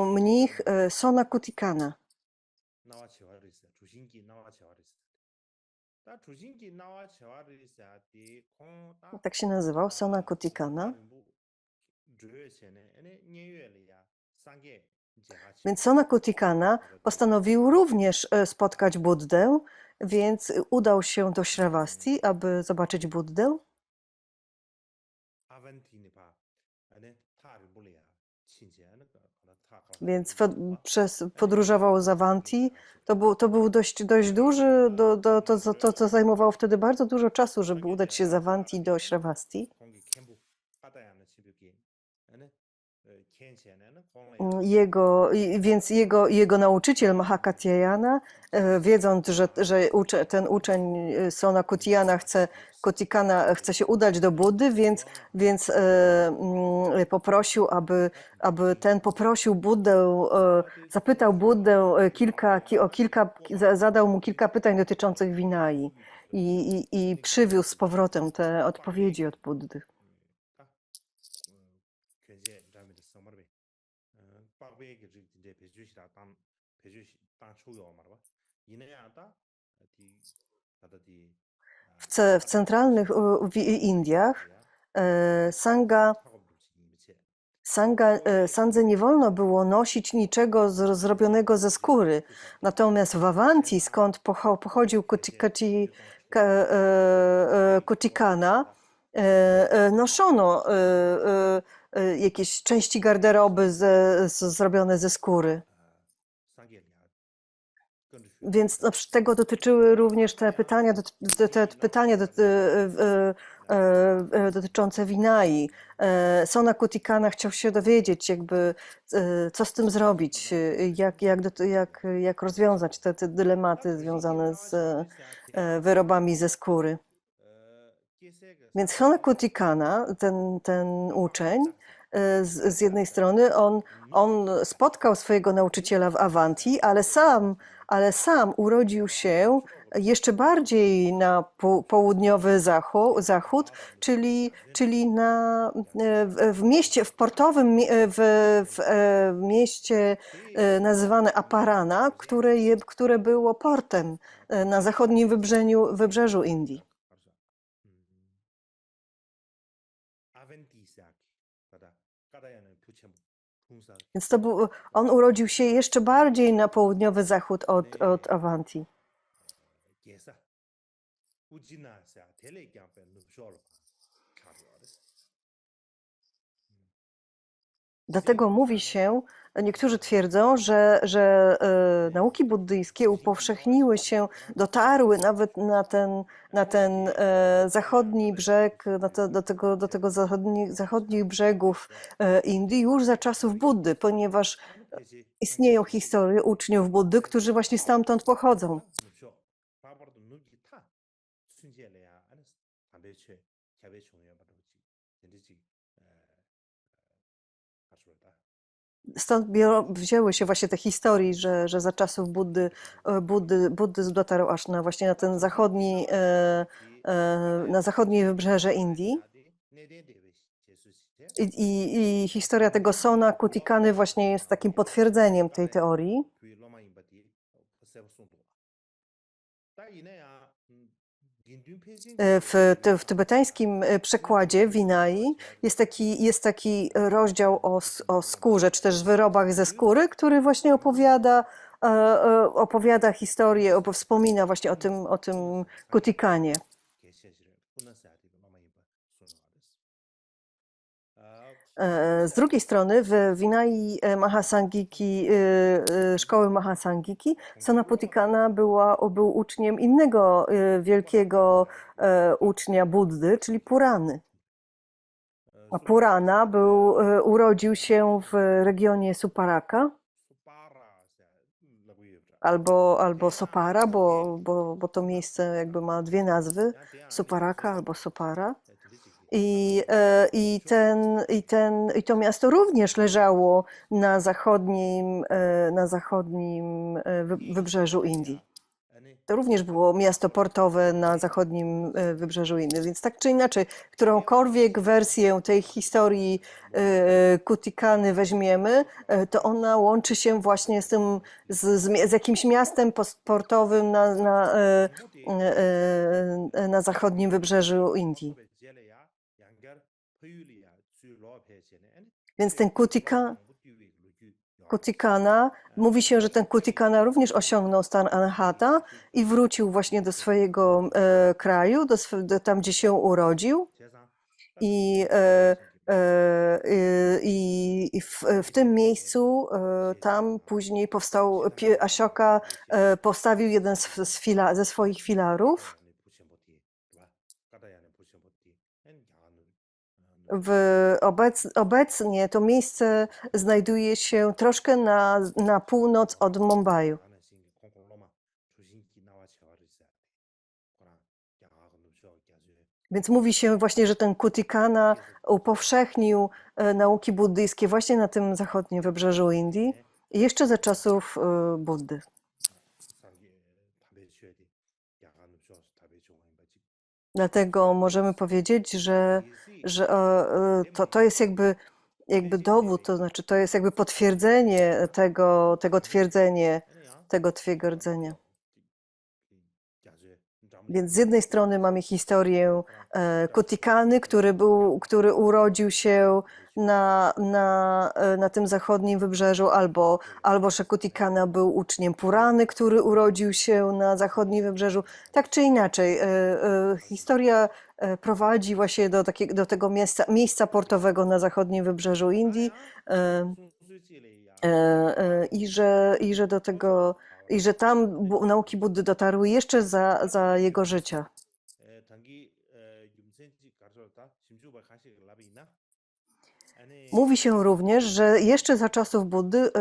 mnich Sonakutikana. Tak się nazywał, Sonakutikana. Więc Sonakutikana postanowił również spotkać Buddę, więc udał się do Shravasti, aby zobaczyć Buddę. Więc podróżował z Avanti. To był dość duży, to zajmowało wtedy bardzo dużo czasu, żeby udać się z Avanti do Shravasti. Więc jego nauczyciel Mahakatyayana, wiedząc, że ten uczeń Sonakutikana chce się udać do Buddy, więc poprosił, aby ten poprosił Buddę, zapytał Buddę zadał mu kilka pytań dotyczących Vinai i przywiózł z powrotem te odpowiedzi od Buddy. W centralnych Indiach sandze nie wolno było nosić niczego zrobionego ze skóry. Natomiast w Avanti, skąd pochodził Kutikana, noszono jakieś części garderoby zrobione ze skóry. Więc tego dotyczyły również te pytania, dotyczące Vinai. Sona Kutikana chciał się dowiedzieć, jakby, co z tym zrobić, jak rozwiązać te dylematy związane z wyrobami ze skóry. Więc Sona Kutikana, ten uczeń, z jednej strony on spotkał swojego nauczyciela w Avanti, ale sam urodził się jeszcze bardziej na południowy zachód, czyli w mieście, w portowym, w mieście nazywane Aparana, które było portem na zachodnim wybrzeżu Indii. Więc on urodził się jeszcze bardziej na południowy zachód od Avanti. Dlatego mówi się, niektórzy twierdzą, że nauki buddyjskie upowszechniły się, dotarły nawet na ten zachodni brzeg, do tego zachodnich brzegów Indii już za czasów Buddy, ponieważ istnieją historie uczniów Buddy, którzy właśnie stamtąd pochodzą. Stąd wzięły się właśnie te historie, że za czasów buddyzm dotarł aż właśnie na ten na zachodnie wybrzeże Indii. I historia tego Sona Kutikany właśnie jest takim potwierdzeniem tej teorii. W tybetańskim przekładzie Vinai jest taki rozdział o skórze, czy też wyrobach ze skóry, który właśnie opowiada historię, wspomina właśnie o tym Kutikanie. Z drugiej strony w Vinai Mahasangiki, szkoły Mahasangiki, Sona Kutikana był uczniem innego wielkiego ucznia Buddy, czyli Purany. A Purana urodził się w regionie Suparaka albo Sopara, bo to miejsce jakby ma dwie nazwy, Suparaka albo Sopara. I to miasto również leżało na zachodnim wybrzeżu Indii. To również było miasto portowe na zachodnim wybrzeżu Indii. Więc tak czy inaczej, którąkolwiek wersję tej historii Kutikany weźmiemy, to ona łączy się właśnie z jakimś miastem portowym na zachodnim wybrzeżu Indii. Więc ten Kutikana, mówi się, że ten Kutikana również osiągnął stan Anahata i wrócił właśnie do swojego kraju, tam gdzie się urodził. I w tym miejscu tam później Ashoka postawił jeden ze swoich filarów. Obecnie to miejsce znajduje się troszkę na północ od Mumbaiu. Więc mówi się właśnie, że ten Kutikana upowszechnił nauki buddyjskie właśnie na tym zachodnim wybrzeżu Indii, jeszcze za czasów Buddy. Dlatego możemy powiedzieć, że to jest jakby dowód, to znaczy to jest jakby potwierdzenie tego twierdzenia. Więc z jednej strony mamy historię Kutikany, który urodził się na tym zachodnim wybrzeżu, albo że Kutikana był uczniem Purany, który urodził się na zachodnim wybrzeżu. Tak czy inaczej, historia prowadzi właśnie do tego miejsca portowego na zachodnim wybrzeżu Indii i że i że tam nauki Buddy dotarły jeszcze za jego życia. Mówi się również, że jeszcze za czasów Buddy,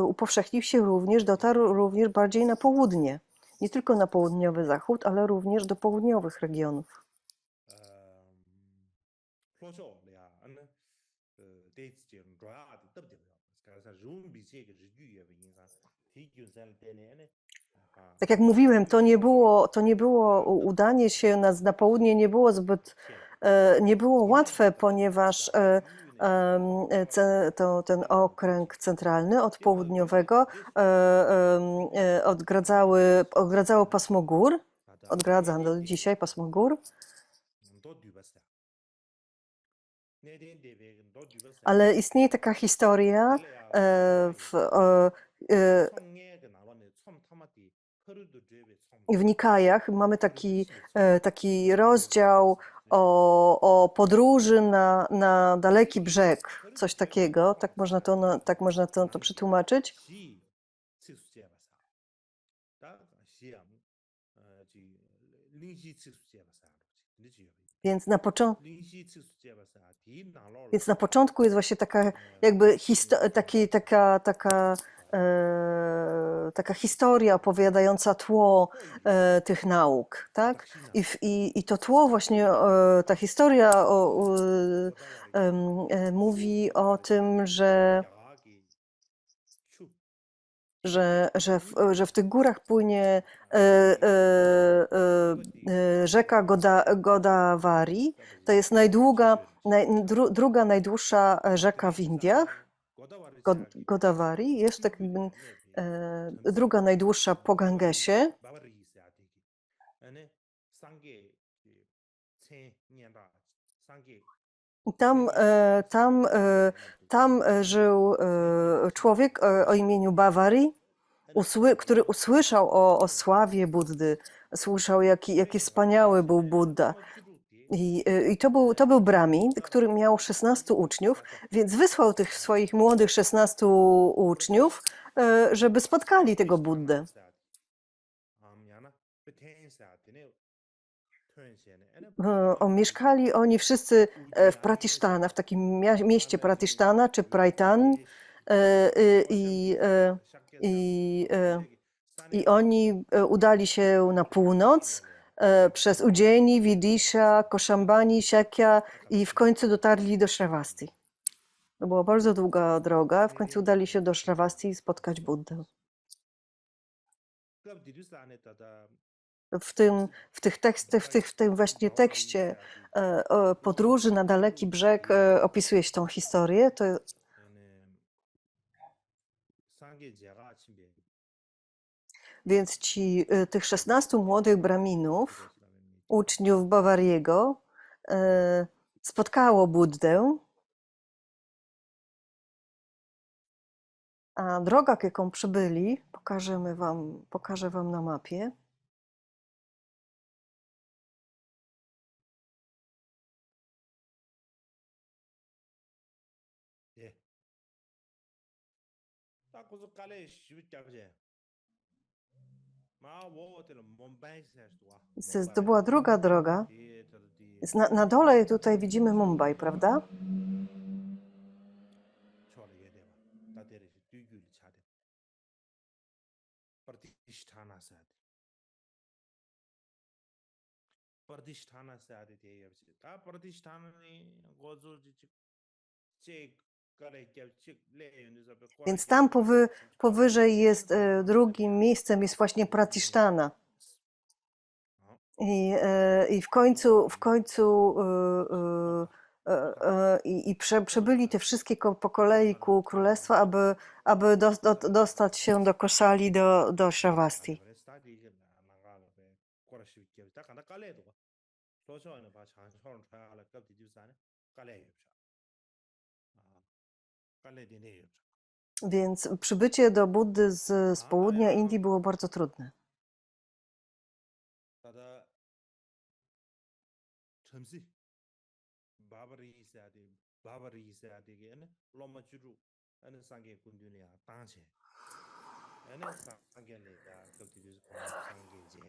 upowszechnił się również, dotarł również bardziej na południe. Nie tylko na południowy zachód, ale również do południowych regionów. Tak jak mówiłem, to nie było udanie się na południe, nie było łatwe, ponieważ ten okręg centralny od południowego odgradzało pasmo gór, odgradza do dzisiaj pasmo gór, ale istnieje taka historia w Nikajach. Mamy taki rozdział o podróży na daleki brzeg, coś takiego, tak można to przetłumaczyć. Więc na początku jest właśnie taka jakby taka historia opowiadająca tło tych nauk, tak? I to tło właśnie, ta historia mówi o tym, że w tych górach płynie rzeka Godavari. To jest druga najdłuższa rzeka w Indiach. Godavari jest tak jakby druga najdłuższa po Gangesie. Tam żył człowiek o imieniu Bavari, który usłyszał o sławie Buddy, słyszał, jaki wspaniały był Buddha. I to był Brahmin, który miał 16 uczniów, więc wysłał tych swoich młodych 16 uczniów, żeby spotkali tego Buddę. Mieszkali oni wszyscy w Pratishtana, w takim mieście Pratishtana czy Praitan, i oni udali się na północ przez Ujjaini, Vidisha, Koszambani, Shakya i w końcu dotarli do Shravasti. To była bardzo długa droga, w końcu udali się do Shravasti i spotkać Buddę. W tym właśnie tekście podróży na daleki brzeg opisuje się tą historię. Więc tych 16 młodych Brahminów, uczniów Bawariego, spotkało Buddę, a droga, jaką przybyli, pokażę wam na mapie. To była druga droga. Na dole tutaj widzimy Mumbai, prawda? Więc tam powyżej jest drugim miejscem, jest właśnie Pratishtana. I w końcu przebyli te wszystkie po kolei ku królestwa, aby dostać się do Koszali, do Shravasti. Więc przybycie do Buddy z południa Indii było bardzo trudne.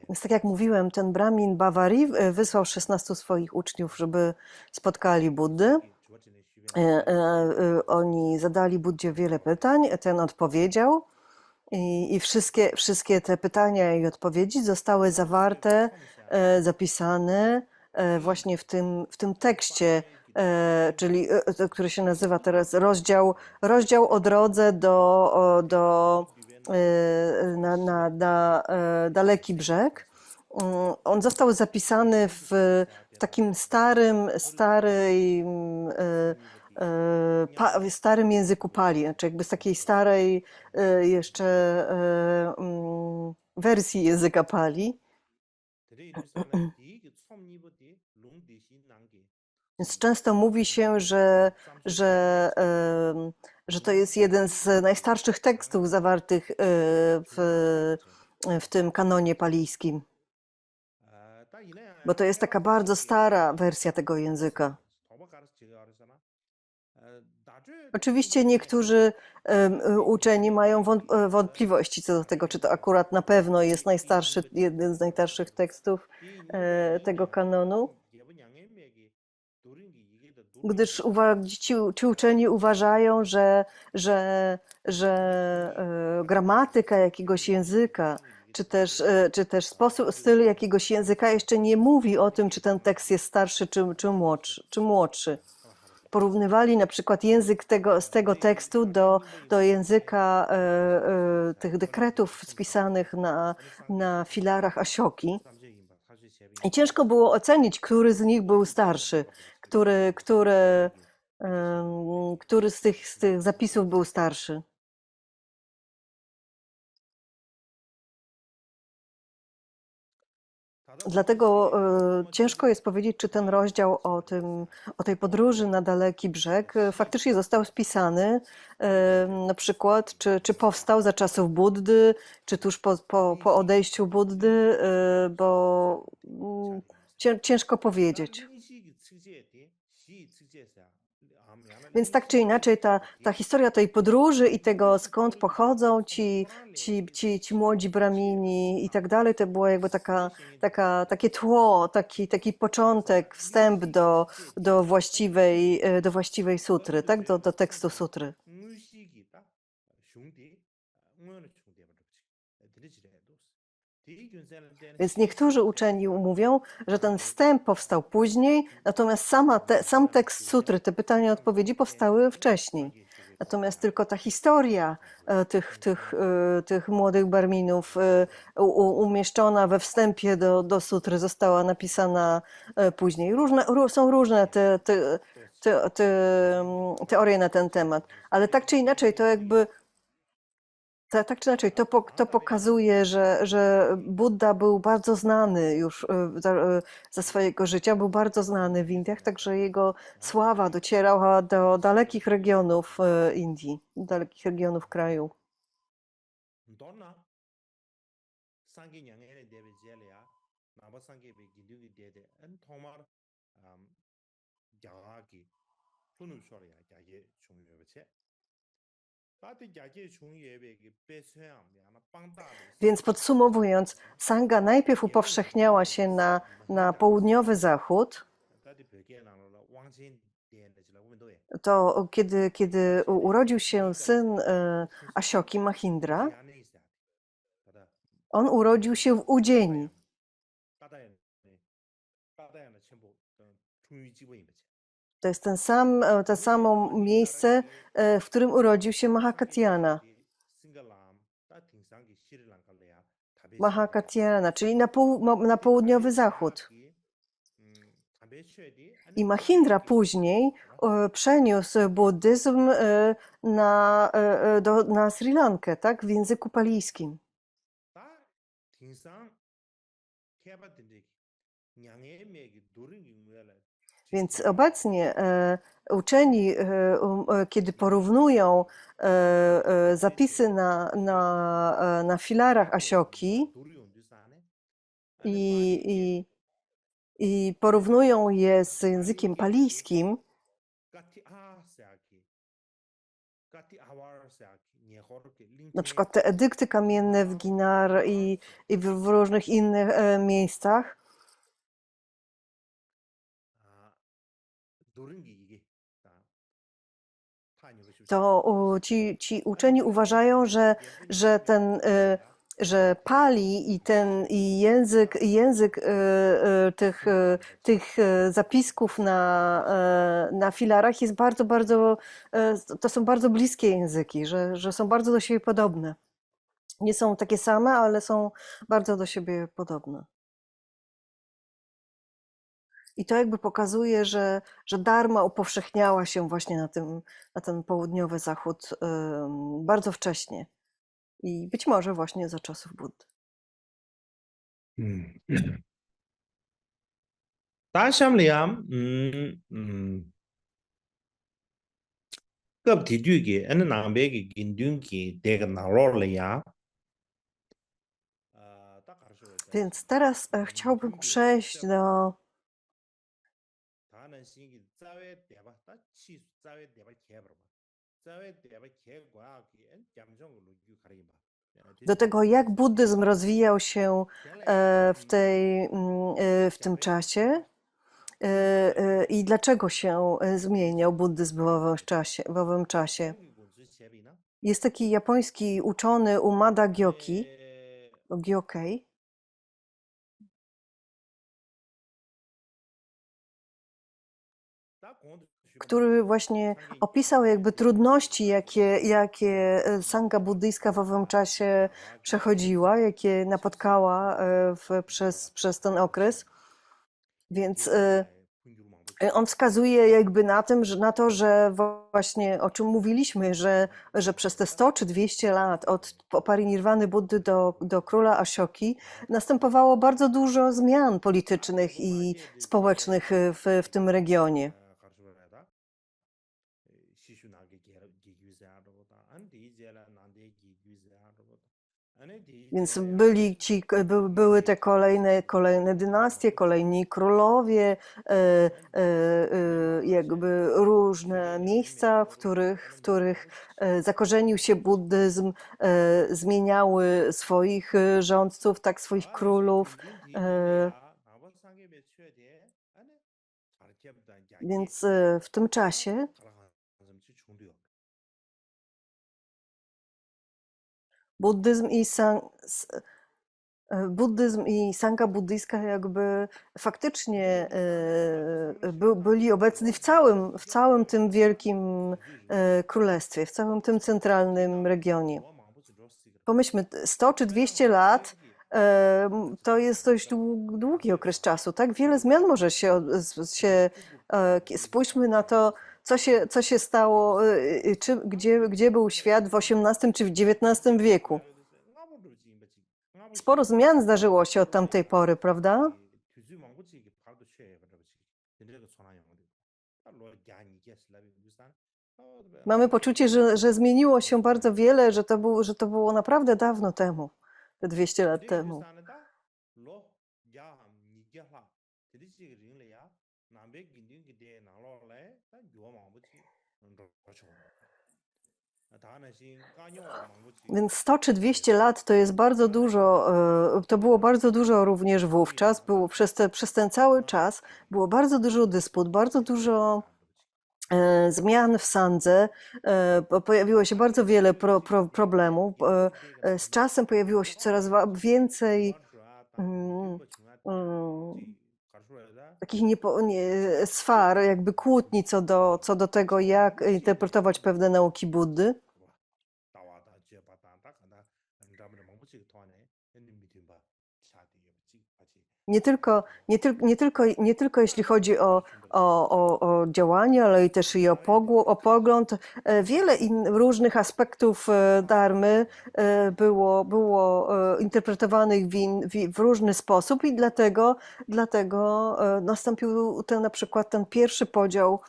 Więc tak jak mówiłem, ten Brahmin Bavari wysłał 16 swoich uczniów, żeby spotkali Buddy. Oni zadali Buddzie wiele pytań, ten odpowiedział i wszystkie te pytania i odpowiedzi zostały zawarte, zapisane właśnie w tym tekście, czyli który się nazywa teraz rozdział o drodze na daleki brzeg. On został zapisany w takim starym języku Pali, znaczy jakby z takiej starej jeszcze wersji języka Pali. Więc często mówi się, że to jest jeden z najstarszych tekstów zawartych w tym kanonie palijskim, bo to jest taka bardzo stara wersja tego języka. Oczywiście niektórzy uczeni mają wątpliwości co do tego, czy to akurat na pewno jest jeden z najstarszych tekstów tego kanonu, gdyż ci uczeni uważają, że gramatyka jakiegoś języka, czy też styl jakiegoś języka jeszcze nie mówi o tym, czy ten tekst jest starszy, czy młodszy. Porównywali na przykład język z tego tekstu do języka tych dekretów spisanych na filarach Asioki. I ciężko było ocenić, który z nich był starszy, który z tych zapisów był starszy. Dlatego ciężko jest powiedzieć, czy ten rozdział o tej podróży na daleki brzeg faktycznie został spisany, na przykład, czy powstał za czasów Buddy, czy tuż po odejściu Buddy, bo ciężko powiedzieć. Więc tak czy inaczej ta historia tej podróży i tego, skąd pochodzą ci młodzi bramini i tak dalej, to było jakby takie tło, taki początek, wstęp do właściwej sutry, tak? Do tekstu sutry. Więc niektórzy uczeni mówią, że ten wstęp powstał później, natomiast sam tekst sutry, te pytania i odpowiedzi powstały wcześniej. Natomiast tylko ta historia tych młodych barminów umieszczona we wstępie do sutry została napisana później. Są różne teorie na ten temat, ale tak czy inaczej to jakby tak czy inaczej, to pokazuje, że Buddha był bardzo znany już za swojego życia, był bardzo znany w Indiach, także jego sława docierała do dalekich regionów Indii, dalekich regionów kraju. Więc podsumowując, Sanga najpierw upowszechniała się na południowy zachód. To kiedy urodził się syn Asioki, Mahindra, on urodził się w Udzieni. To jest to samo miejsce, w którym urodził się Mahakatyana. Mahakatyana, czyli na południowy zachód. I Mahindra później przeniósł buddyzm na Sri Lankę, tak, w języku palijskim. Więc obecnie uczeni, kiedy porównują zapisy na filarach Asioki i porównują je z językiem palijskim, Na przykład te edykty kamienne w Ginar i w różnych innych miejscach, to ci uczeni uważają, że ten, że pali i język tych zapisków na filarach jest bardzo, bardzo, to są bardzo bliskie języki, że są bardzo do siebie podobne. Nie są takie same, ale są bardzo do siebie podobne. I to jakby pokazuje, że dharma upowszechniała się właśnie na ten południowy zachód bardzo wcześnie. I być może właśnie za czasów Buddy. 다시함리암 급디뒤기 어느 남백이 긴둥기 대가 나로래야 Więc teraz chciałbym przejść do 다는 신기 짜외 대바 다 치수 짜외 대바 개버봐 짜외 대바 개과기 잠정으로 가리바 do tego, jak buddyzm rozwijał się w tym czasie i dlaczego się zmieniał buddyzm w owym czasie. Jest taki japoński uczony Umada Gyokei, który właśnie opisał jakby trudności, jakie sanga buddyjska w owym czasie przechodziła, jakie napotkała przez ten okres. Więc on wskazuje jakby na to, że właśnie o czym mówiliśmy, że przez te 100 czy 200 lat od parinirwany Buddy do króla Ashoki następowało bardzo dużo zmian politycznych i społecznych w tym regionie. Więc były te kolejne dynastie, kolejni królowie, jakby różne miejsca, w których zakorzenił się buddyzm, zmieniały swoich rządców, tak swoich królów. Więc w tym czasie buddyzm i sanga buddyjska jakby faktycznie byli obecni w całym tym wielkim królestwie, w całym tym centralnym regionie. Pomyślmy, 100 czy 200 lat to jest dość długi okres czasu, tak? Wiele zmian może się spójrzmy na to, co się stało, gdzie był świat w XVIII czy w XIX wieku. Sporo zmian zdarzyło się od tamtej pory, prawda? Mamy poczucie, że zmieniło się bardzo wiele, że to było naprawdę dawno temu, te 200 lat temu. Więc 100 czy 200 lat to jest bardzo dużo, to było bardzo dużo również wówczas. Było przez ten cały czas było bardzo dużo dysput, bardzo dużo zmian w sandze, pojawiło się bardzo wiele problemów. Z czasem pojawiło się coraz więcej takich sfar, jakby kłótni co do tego, jak interpretować pewne nauki Buddy. Nie tylko jeśli chodzi o działanie, ale i też i o pogląd. Wiele różnych aspektów dharmy było interpretowanych w różny sposób i dlatego nastąpił na przykład ten pierwszy podział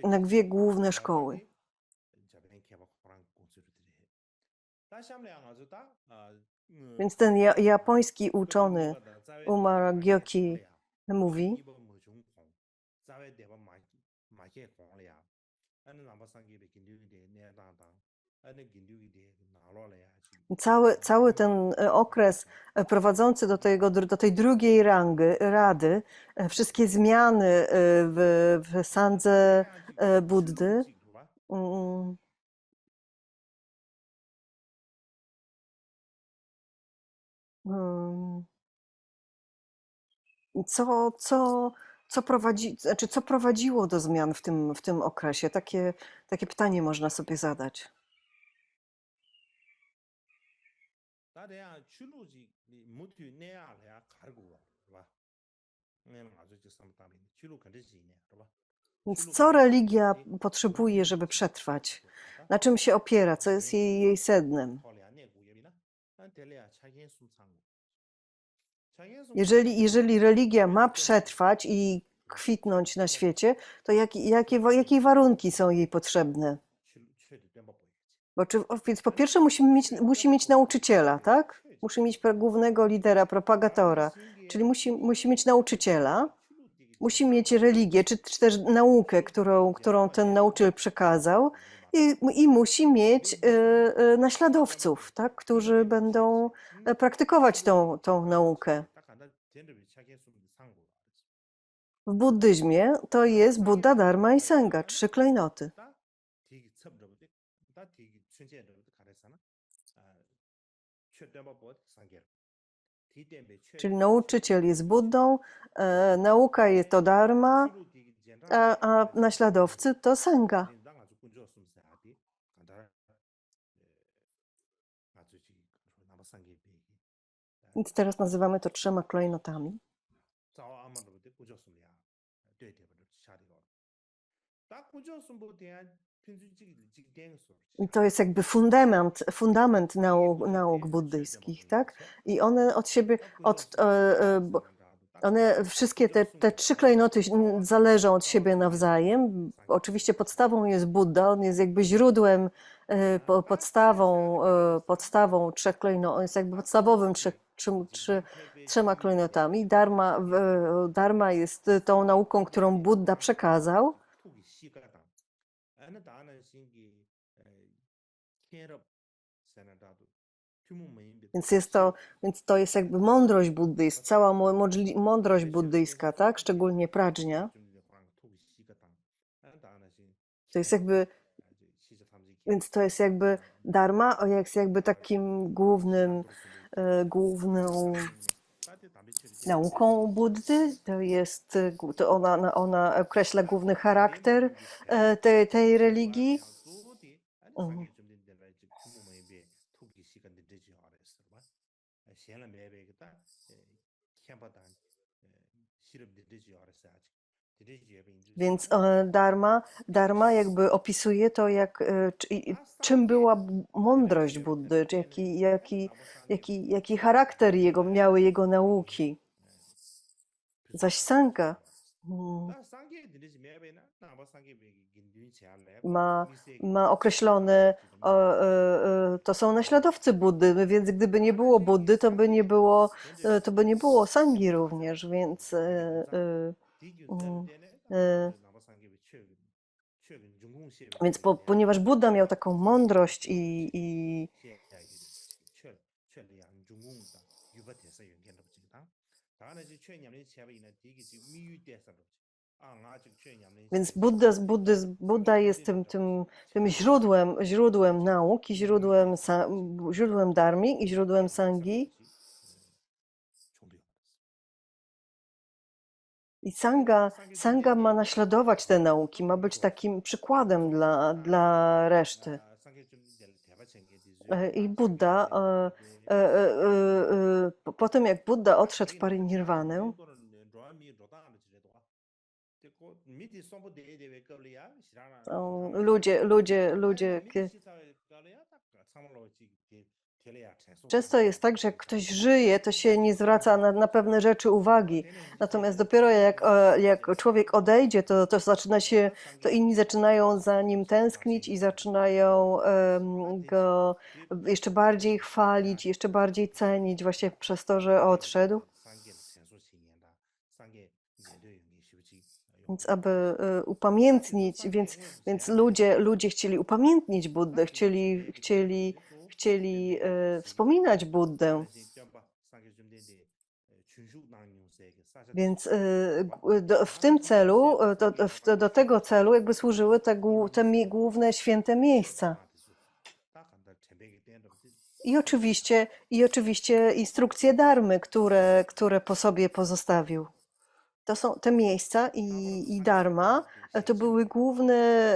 na dwie główne szkoły. Więc ten japoński uczony Umada Gyokei mówi, Cały ten okres prowadzący do tej drugiej rady, wszystkie zmiany w sandze Buddy, mm, mm, co, co, co prowadziło do zmian w tym okresie? Takie pytanie można sobie zadać. Więc co religia potrzebuje, żeby przetrwać? Na czym się opiera? Co jest jej sednem? Jeżeli religia ma przetrwać i kwitnąć na świecie, to jakie warunki są jej potrzebne? Więc po pierwsze musi mieć nauczyciela, tak? Musi mieć głównego lidera, propagatora, czyli musi mieć nauczyciela, musi mieć religię, czy też naukę, którą ten nauczyciel przekazał i musi mieć naśladowców, tak? Którzy będą praktykować tą naukę. W buddyzmie to jest Buddha, Dharma i Sangha, 3 klejnoty. Czyli nauczyciel jest Buddą, nauka jest to Dharma, a naśladowcy to Sangha. Więc teraz nazywamy to 3 klejnotami. I to jest jakby fundament nauk buddyjskich, tak? I one od siebie, one wszystkie te 3 klejnoty zależą od siebie nawzajem. Oczywiście podstawą jest Buddha, on jest jakby źródłem, podstawą 3 klejnotów, on jest jakby podstawowym 3 klejnotami. Dharma jest tą nauką, którą Buddha przekazał. Więc to jest jakby mądrość buddyjska, cała mądrość buddyjska, tak? Szczególnie prajna. To jest jakby, więc to jest jakby dharma, jest jakby takim główną nauką Buddy. Ona określa główny charakter tej religii. Więc dharma jakby opisuje to, czym była mądrość Buddy, czy jaki charakter miały jego nauki. Zaś Sangha ma określone, to są naśladowcy Buddy, więc gdyby nie było Buddy, to by nie było Sanghi również, więc ponieważ Buddha miał taką mądrość więc Buddha jest tym źródłem nauki, źródłem dharmi i źródłem sanghi. I Sangha ma naśladować te nauki, ma być takim przykładem dla reszty. I Buddha, po tym jak Buddha odszedł w pariniirwanę, ludzie. Często jest tak, że jak ktoś żyje, to się nie zwraca na pewne rzeczy uwagi. Natomiast dopiero jak człowiek odejdzie, to inni zaczynają za nim tęsknić i zaczynają go jeszcze bardziej chwalić, jeszcze bardziej cenić właśnie przez to, że odszedł. Więc aby upamiętnić, więc ludzie chcieli upamiętnić Buddę, chcieli wspominać Buddę. Więc w tym celu, do tego celu jakby służyły te główne święte miejsca. I oczywiście instrukcje darmy, które po sobie pozostawił. To są te miejsca i dharma, to były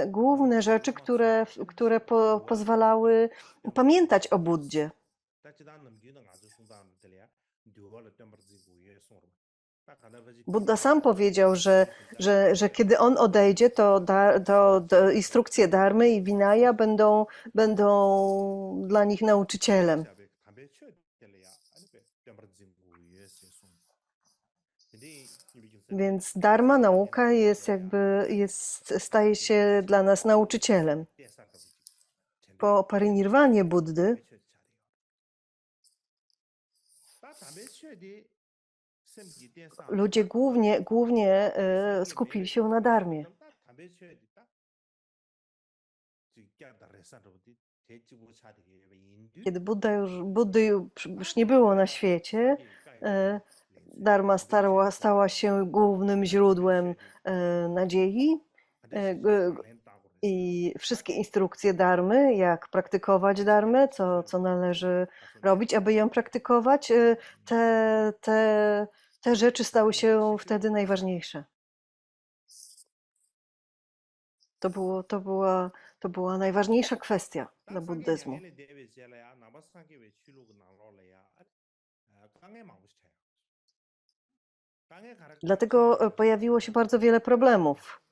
główne rzeczy, które pozwalały pamiętać o Buddzie. Buddha sam powiedział, że kiedy on odejdzie, to instrukcje dharmy i vinaya będą dla nich nauczycielem. Więc dharma, nauka staje się dla nas nauczycielem. Po parynirwanie Buddy ludzie głównie skupili się na dharmie. Kiedy Buddy już nie było na świecie, dharma stała się głównym źródłem nadziei i wszystkie instrukcje dharmy, jak praktykować dharmę, co należy robić, aby ją praktykować, te rzeczy stały się wtedy najważniejsze. To była najważniejsza kwestia dla buddyzmu. Dlatego pojawiło się bardzo wiele problemów.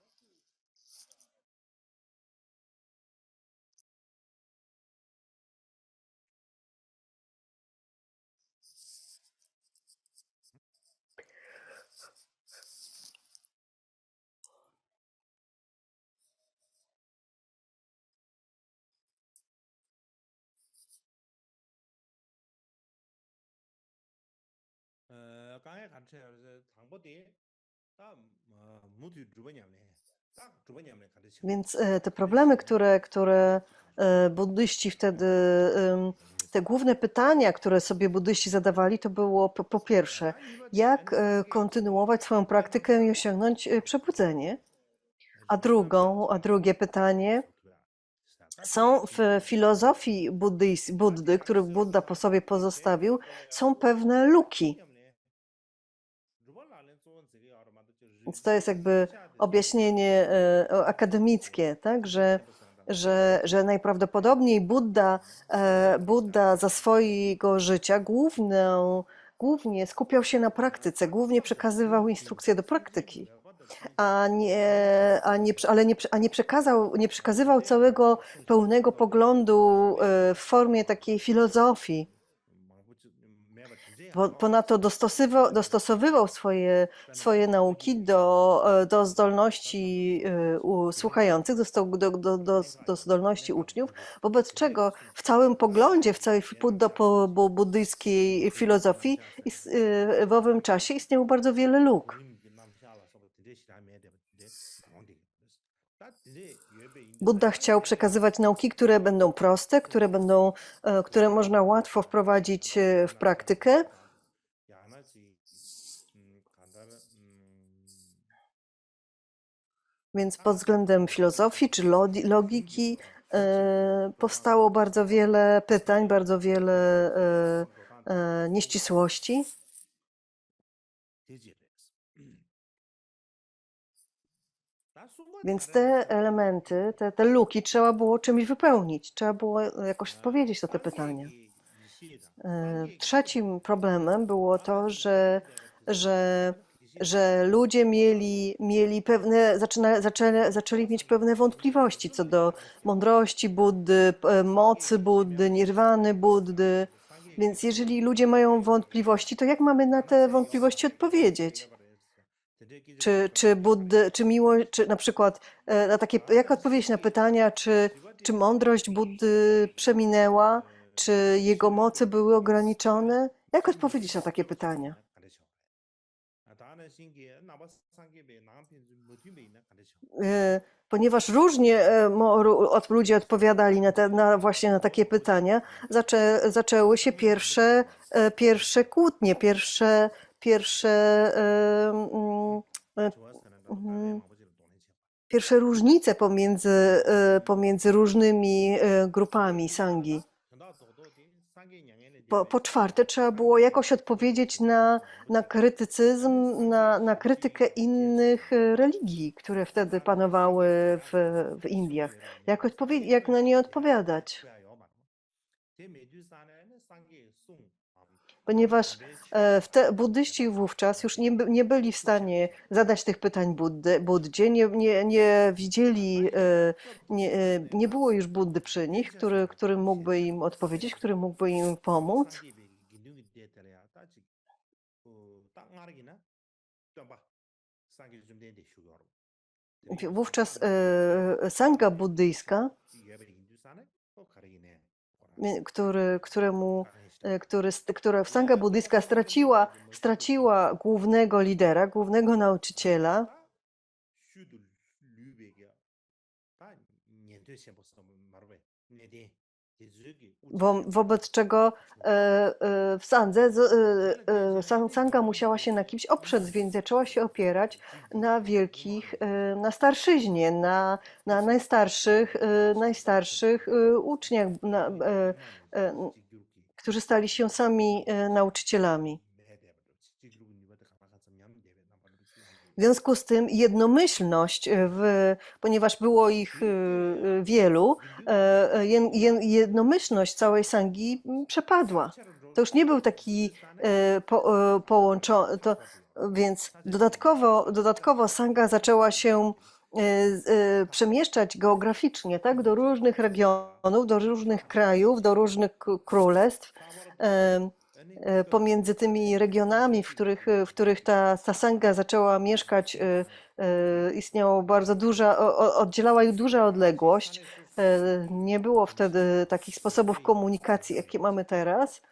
Więc te problemy, które buddyści wtedy, te główne pytania, które sobie buddyści zadawali, to było po pierwsze, jak kontynuować swoją praktykę i osiągnąć przebudzenie? A drugie pytanie, są w filozofii Buddy, który Buddha po sobie pozostawił, są pewne luki. Więc to jest jakby objaśnienie akademickie, tak? Że najprawdopodobniej Buddha za swojego życia głównie skupiał się na praktyce, głównie przekazywał instrukcje do praktyki, nie przekazywał całego pełnego poglądu w formie takiej filozofii. Ponadto dostosowywał swoje nauki do zdolności słuchających, do zdolności uczniów, wobec czego w całym poglądzie, w całej buddyjskiej filozofii w owym czasie istniało bardzo wiele luk. Buddha chciał przekazywać nauki, które będą proste, które można łatwo wprowadzić w praktykę. Więc pod względem filozofii czy logiki powstało bardzo wiele pytań, bardzo wiele nieścisłości. Więc te elementy, te luki trzeba było czymś wypełnić, trzeba było jakoś odpowiedzieć na te pytania. Trzecim problemem było to, że ludzie zaczęli mieć pewne wątpliwości co do mądrości Buddy, mocy Buddy, nirwany Buddy. Więc jeżeli ludzie mają wątpliwości, to jak mamy na te wątpliwości odpowiedzieć? Czy na przykład jak odpowiedzieć na pytania, czy mądrość Buddy przeminęła, czy jego moce były ograniczone? Jak odpowiedzieć na takie pytania? Ponieważ różnie ludzie odpowiadali właśnie na takie pytania, zaczęły się pierwsze kłótnie, pierwsze różnice pomiędzy różnymi grupami Sangi. Po czwarte, trzeba było jakoś odpowiedzieć na krytycyzm, na krytykę innych religii, które wtedy panowały w Indiach. Jak na nie odpowiadać? Ponieważ buddyści wówczas już nie byli w stanie zadać tych pytań Buddzie, nie widzieli, nie było już Buddy przy nich, który mógłby im odpowiedzieć, który mógłby im pomóc. Wówczas sangha buddyjska, która sangha buddyjska straciła głównego lidera, głównego nauczyciela, wobec czego w sandze sangha musiała się na kimś oprzeć, więc zaczęła się opierać na starszyźnie, na najstarszych uczniach, którzy stali się sami nauczycielami. W związku z tym jednomyślność, ponieważ było ich wielu, jednomyślność całej sangi przepadła. To już nie był taki połączony, więc dodatkowo sanga zaczęła się przemieszczać geograficznie, tak, do różnych regionów, do różnych krajów, do różnych królestw. Pomiędzy tymi regionami, w których ta sangha zaczęła mieszkać, istniało bardzo oddzielała ich duża odległość. Nie było wtedy takich sposobów komunikacji, jakie mamy teraz.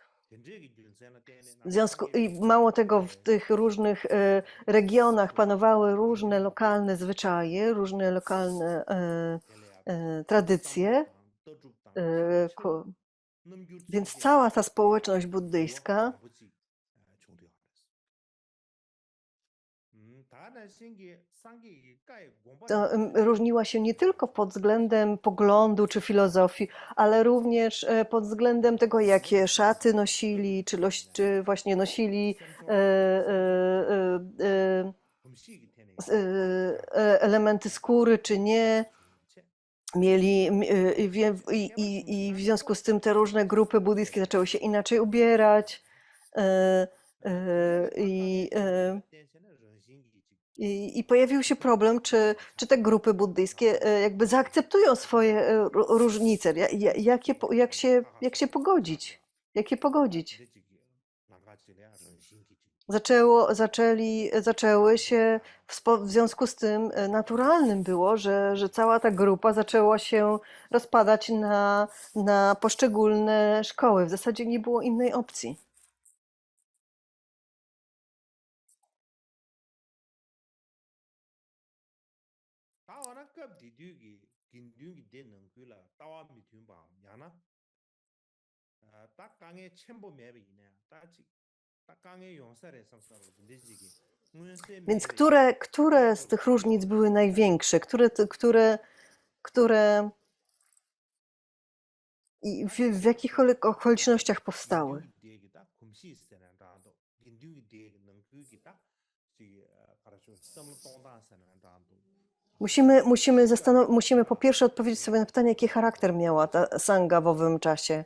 I mało tego, w tych różnych regionach panowały różne lokalne zwyczaje, różne lokalne tradycje. Więc cała ta społeczność buddyjska różniła się nie tylko pod względem poglądu czy filozofii, ale również pod względem tego, jakie szaty nosili, czy właśnie nosili elementy skóry, czy nie. I w związku z tym te różne grupy buddyjskie zaczęły się inaczej ubierać. I pojawił się problem, czy te grupy buddyjskie jakby zaakceptują swoje różnice, jak się pogodzić, jak je pogodzić. Zaczęły się, w związku z tym naturalnym było, że cała ta grupa zaczęła się rozpadać na poszczególne szkoły. W zasadzie nie było innej opcji. Więc które z tych różnic były największe? I w jakich okolicznościach powstały? Musimy po pierwsze odpowiedzieć sobie na pytanie, jaki charakter miała ta sangha w owym czasie.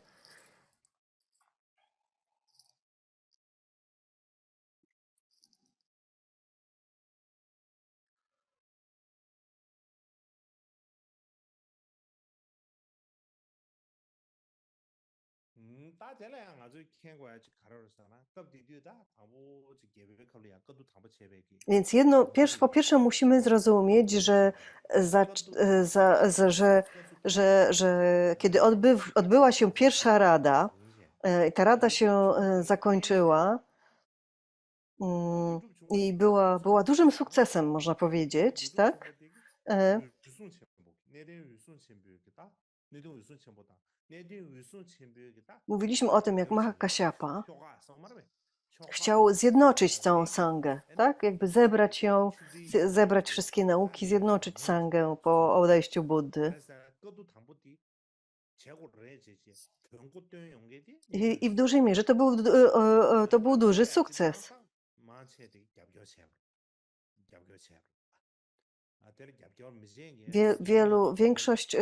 Więc po pierwsze musimy zrozumieć, że kiedy odbyła się pierwsza rada, ta rada się zakończyła, I była dużym sukcesem, można powiedzieć, tak? E, Mówiliśmy o tym, jak Mahakasiapa chciał zjednoczyć całą sangę, tak? Jakby zebrać ją, zebrać wszystkie nauki, zjednoczyć sangę po odejściu Buddy. I w dużej mierze to był duży sukces. Większość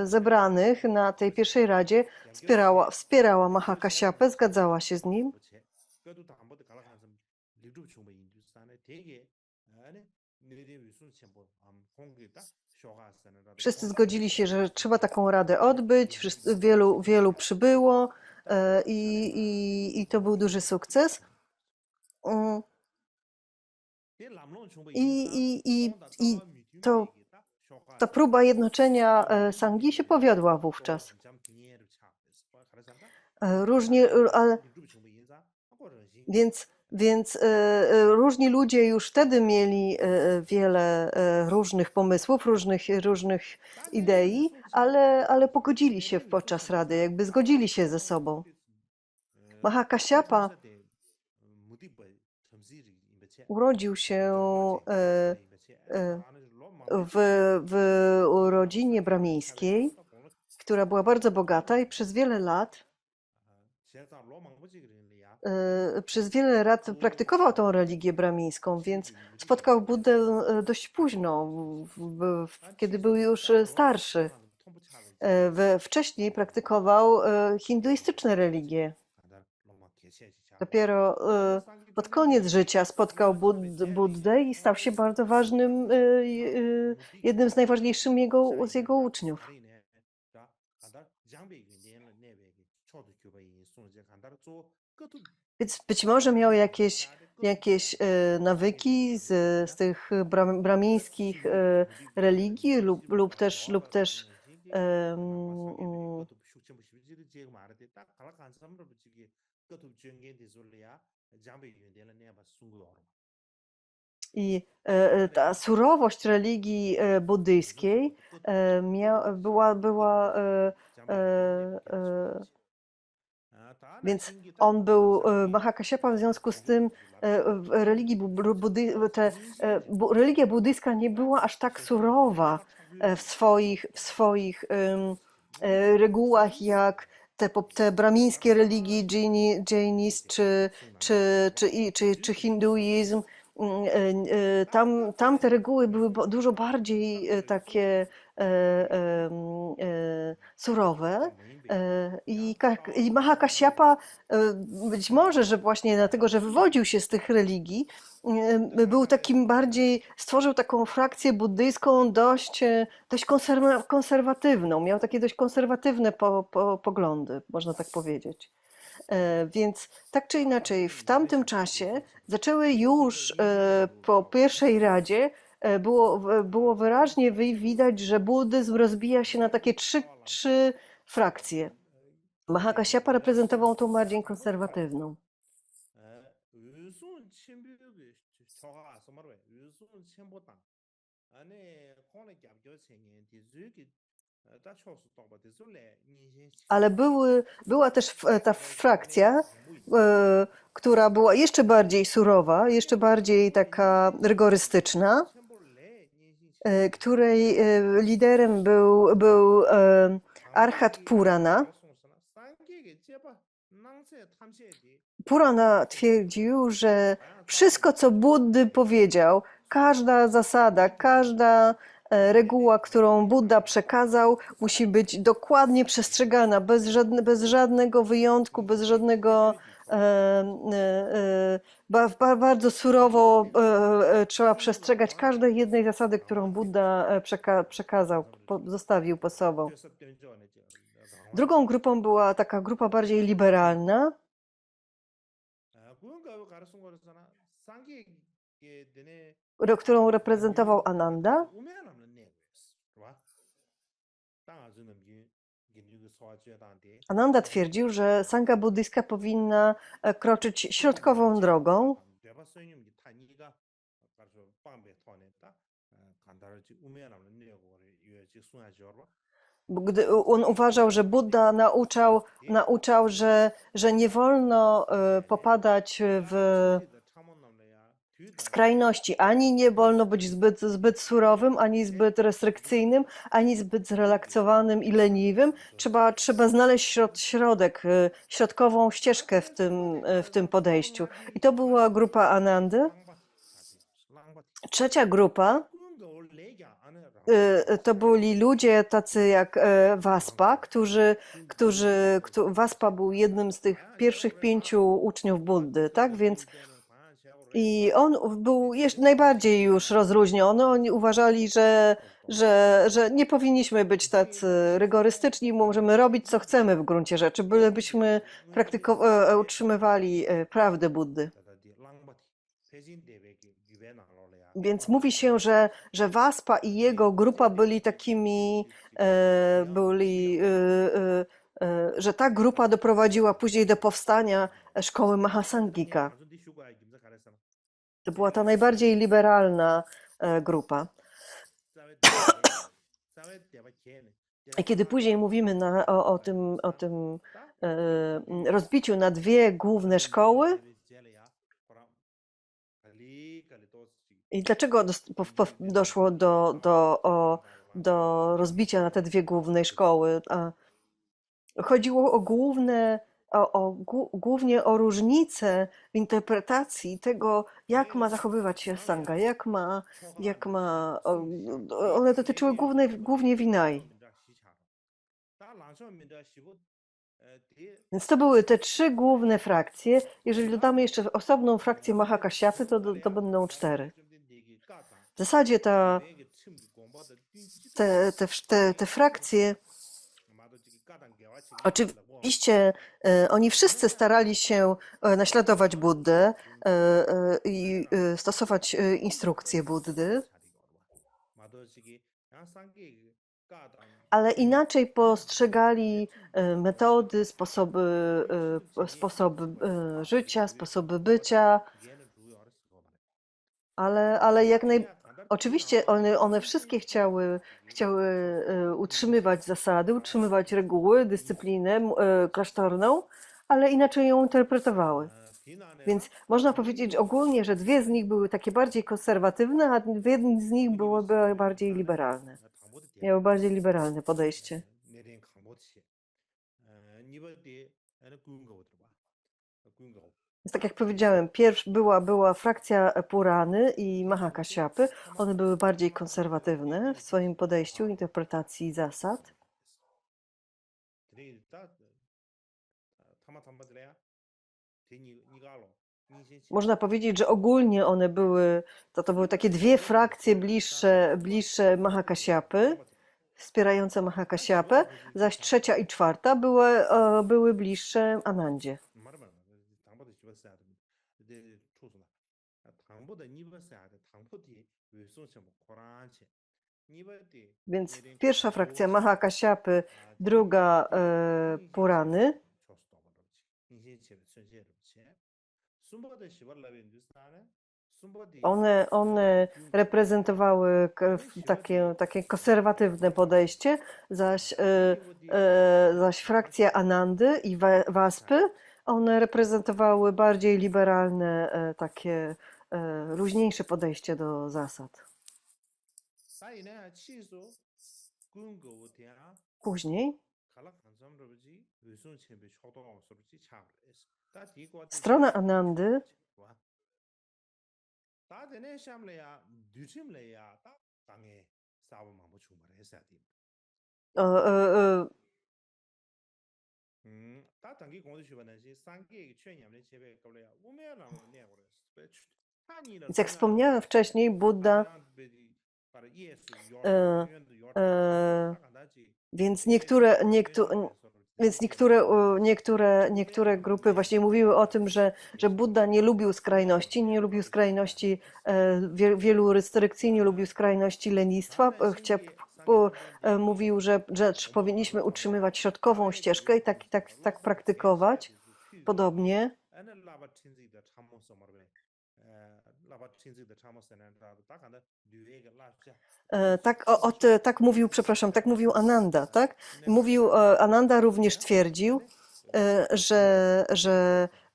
zebranych na tej pierwszej radzie wspierała Mahakasiapę, zgadzała się z nim. Wszyscy zgodzili się, że trzeba taką radę odbyć, wielu przybyło i to był duży sukces. I ta próba jednoczenia Sangi się powiodła wówczas. Więc różni ludzie już wtedy mieli wiele różnych pomysłów, różnych idei, ale pogodzili się podczas rady, jakby zgodzili się ze sobą. Mahakasiapa urodził się w rodzinie bramińskiej, która była bardzo bogata i przez wiele lat praktykował tą religię bramińską, więc spotkał Buddę dość późno, kiedy był już starszy. Wcześniej praktykował hinduistyczne religie. Dopiero pod koniec życia spotkał Buddę i stał się bardzo ważnym, jednym z najważniejszych z jego uczniów. Więc być może miał jakieś nawyki z tych bramińskich religii lub też i ta surowość religii buddyjskiej była więc on był Mahakasiapa w związku z tym w religii religia buddyjska nie była aż tak surowa w swoich regułach jak te bramińskie religii, Jainism czy hinduizm. Tam te reguły były dużo bardziej takie surowe i Mahakasiapa być może, że właśnie dlatego, że wywodził się z tych religii, był takim stworzył taką frakcję buddyjską dość konserwatywną, miał takie dość konserwatywne poglądy, można tak powiedzieć. Więc tak czy inaczej, w tamtym czasie zaczęły już po pierwszej radzie było wyraźnie widać, że buddyzm rozbija się na takie trzy frakcje. Mahakasiapa reprezentował tą bardziej konserwatywną. Ale była też ta frakcja, która była jeszcze bardziej surowa, jeszcze bardziej taka rygorystyczna, której liderem był Arhat Purana. Purana twierdził, że wszystko, co Buddy powiedział, każda zasada, każda reguła, którą Buddha przekazał, musi być dokładnie przestrzegana, bez żadnego wyjątku, bez żadnego bardzo surowo trzeba przestrzegać każdej jednej zasady, którą Buddha przekazał, zostawił po sobą. Drugą grupą była taka grupa bardziej liberalna, którą reprezentował Ananda. Ananda twierdził, że sanga buddyjska powinna kroczyć środkową drogą, Bo gdy on uważał, że Buddha nauczał, że nie wolno popadać w skrajności. Ani nie wolno być zbyt surowym, ani zbyt restrykcyjnym, ani zbyt zrelaksowanym i leniwym. Trzeba znaleźć środek, środkową ścieżkę w tym podejściu. I to była grupa Anandy. Trzecia grupa to byli ludzie tacy jak Waspa, Waspa był jednym z tych pierwszych 5 uczniów Buddy, tak? Więc i on był najbardziej już rozluźniony. Oni uważali, że nie powinniśmy być tacy rygorystyczni, możemy robić co chcemy w gruncie rzeczy, bylebyśmy utrzymywali prawdę Buddy. Więc mówi się, że Waspa i jego grupa byli takimi, że ta grupa doprowadziła później do powstania szkoły Mahasangika. To była ta najbardziej liberalna grupa. I kiedy później mówimy o tym rozbiciu na 2 główne szkoły, i dlaczego doszło do rozbicia na te 2 główne szkoły? Chodziło głównie o różnice w interpretacji tego, jak ma zachowywać się Sangha, one dotyczyły głównie Vinay. Więc to były te 3 główne frakcje. Jeżeli dodamy jeszcze osobną frakcję Mahakaśyapy, to będą 4. W zasadzie te frakcje, oczywiście oni wszyscy starali się naśladować Buddę i stosować instrukcje Buddy, ale inaczej postrzegali metody, sposoby życia, sposoby bycia, ale oczywiście one wszystkie chciały utrzymywać zasady, utrzymywać reguły, dyscyplinę klasztorną, ale inaczej ją interpretowały. Więc można powiedzieć ogólnie, że 2 z nich były takie bardziej konserwatywne, a 2 z nich były bardziej liberalne. Miały bardziej liberalne podejście. Więc tak jak powiedziałem, była frakcja Purany i Mahakaśyapy. One były bardziej konserwatywne w swoim podejściu, interpretacji zasad. Można powiedzieć, że ogólnie one to były takie 2 frakcje bliższe Mahakaśyapy, wspierające Mahakaśyapę, zaś 3. i 4. były bliższe Anandzie. Więc pierwsza frakcja Mahakaśyapy, druga Purany. One reprezentowały takie konserwatywne podejście, zaś frakcja Anandy i Waspy, one reprezentowały bardziej liberalne, takie luźniejsze podejście do zasad. Później strona Anandy Więc jak wspomniałem wcześniej, Buddha, więc niektóre grupy właśnie mówiły o tym, że Buddha nie lubił skrajności, wielu restrykcji, nie lubił skrajności lenistwa. Mówił, że powinniśmy utrzymywać środkową ścieżkę i tak praktykować. Podobnie Tak mówił, przepraszam, tak mówił Ananda, tak? Ananda również twierdził,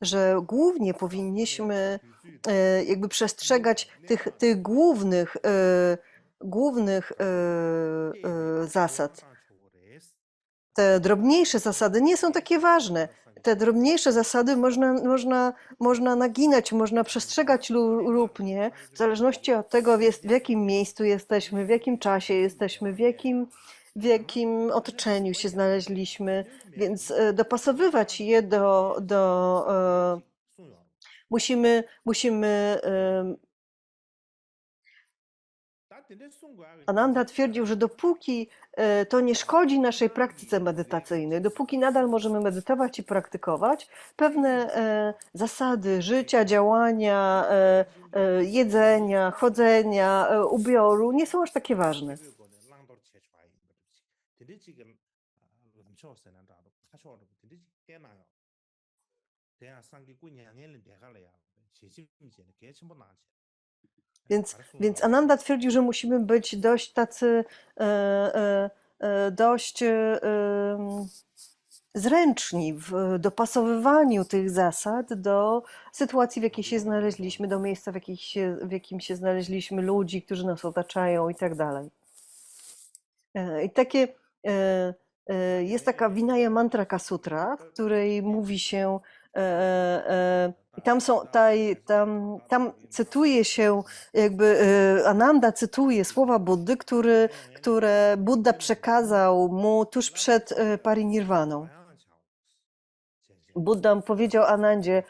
że głównie powinniśmy jakby przestrzegać tych głównych zasad. Te drobniejsze zasady nie są takie ważne. Te drobniejsze zasady można naginać, można przestrzegać lub nie, w zależności od tego, w jakim miejscu jesteśmy, w jakim czasie jesteśmy, w jakim otoczeniu się znaleźliśmy, więc dopasowywać je musimy Ananda twierdził, że dopóki to nie szkodzi naszej praktyce medytacyjnej, dopóki nadal możemy medytować i praktykować, pewne zasady życia, działania, jedzenia, chodzenia, ubioru nie są aż takie ważne. Więc Ananda twierdził, że musimy być dość tacy dość zręczni w dopasowywaniu tych zasad do sytuacji, w jakiej się znaleźliśmy, do miejsca, w jakim się znaleźliśmy, ludzi, którzy nas otaczają i tak dalej. I jest taka Vinaya Mantraka Sutra, w której mówi się, i tam cytuje się, jakby Ananda cytuje słowa Buddy, które Buddha przekazał mu tuż przed parinirwaną. Buddha powiedział Anandzie,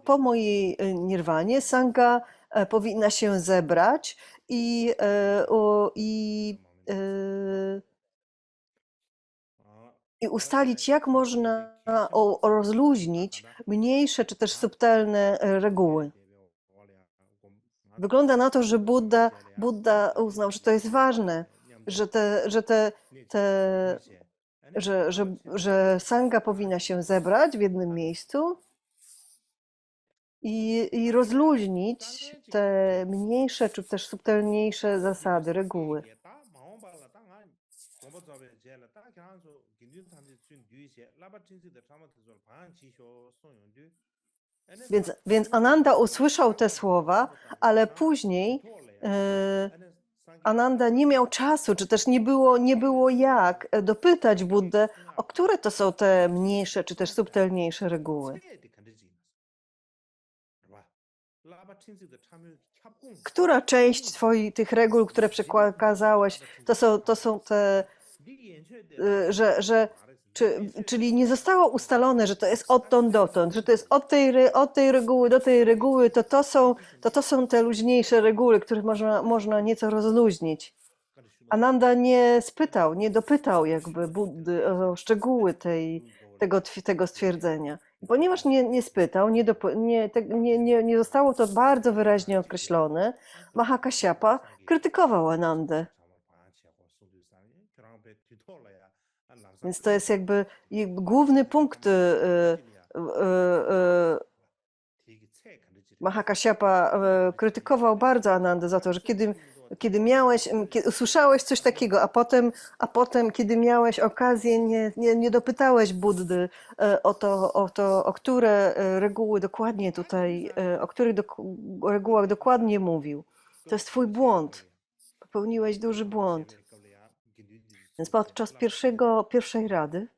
po mojej nirwanie Sangha powinna się zebrać i ustalić, jak można rozluźnić mniejsze czy też subtelne reguły. Wygląda na to, że Buddha uznał, że to jest ważne, że Sangha powinna się zebrać w jednym miejscu i rozluźnić te mniejsze czy też subtelniejsze zasady, reguły. Więc Ananda usłyszał te słowa, ale później Ananda nie miał czasu, czy też nie było jak dopytać Buddę, o które to są te mniejsze czy też subtelniejsze reguły. Która część tych reguł, które przekazałeś, to są te, czyli nie zostało ustalone, że to jest odtąd dotąd, że to jest od tej reguły do tej reguły, to są te luźniejsze reguły, które można nieco rozluźnić. Ananda nie spytał, nie dopytał jakby Buddy o szczegóły tego stwierdzenia. Ponieważ nie spytał, nie zostało to bardzo wyraźnie określone, Mahakasyapa krytykował Anandę. Więc to jest jakby główny punkt. Mahakasyapa krytykował bardzo Anandę za to, że kiedy usłyszałeś coś takiego, a potem kiedy miałeś okazję, nie dopytałeś Buddy o które reguły dokładnie tutaj, o których regułach dokładnie mówił. To jest twój błąd. Popełniłeś duży błąd. Więc podczas pierwszej rady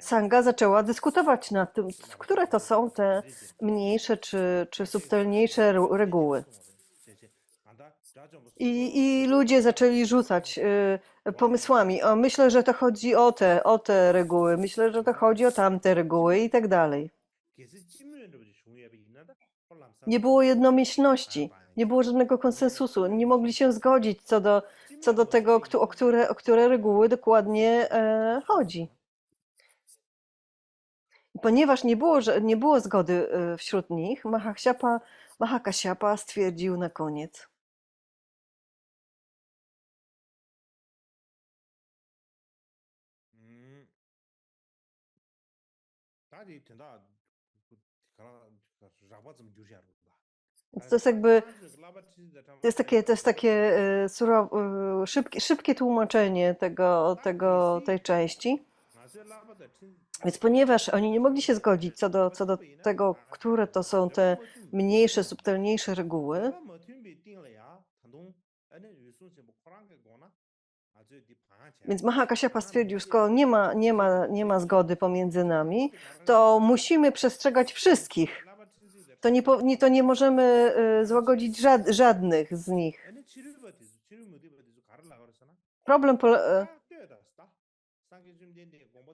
Sangha zaczęła dyskutować nad tym, które to są te mniejsze czy subtelniejsze reguły. I ludzie zaczęli rzucać pomysłami. Myślę, że to chodzi o te reguły, myślę, że to chodzi o tamte reguły i tak dalej. Nie było jednomyślności, nie było żadnego konsensusu, nie mogli się zgodzić co do tego, o które reguły dokładnie chodzi. Ponieważ nie było zgody wśród nich, Mahakasyapa stwierdził na koniec: Więc to jest jakby, to jest takie szybkie tłumaczenie tej części. Więc ponieważ oni nie mogli się zgodzić co do tego, które to są te mniejsze, subtelniejsze reguły, więc Mahakasiapa stwierdził, skoro nie ma zgody pomiędzy nami, to musimy przestrzegać wszystkich. To nie możemy złagodzić żadnych z nich. Problem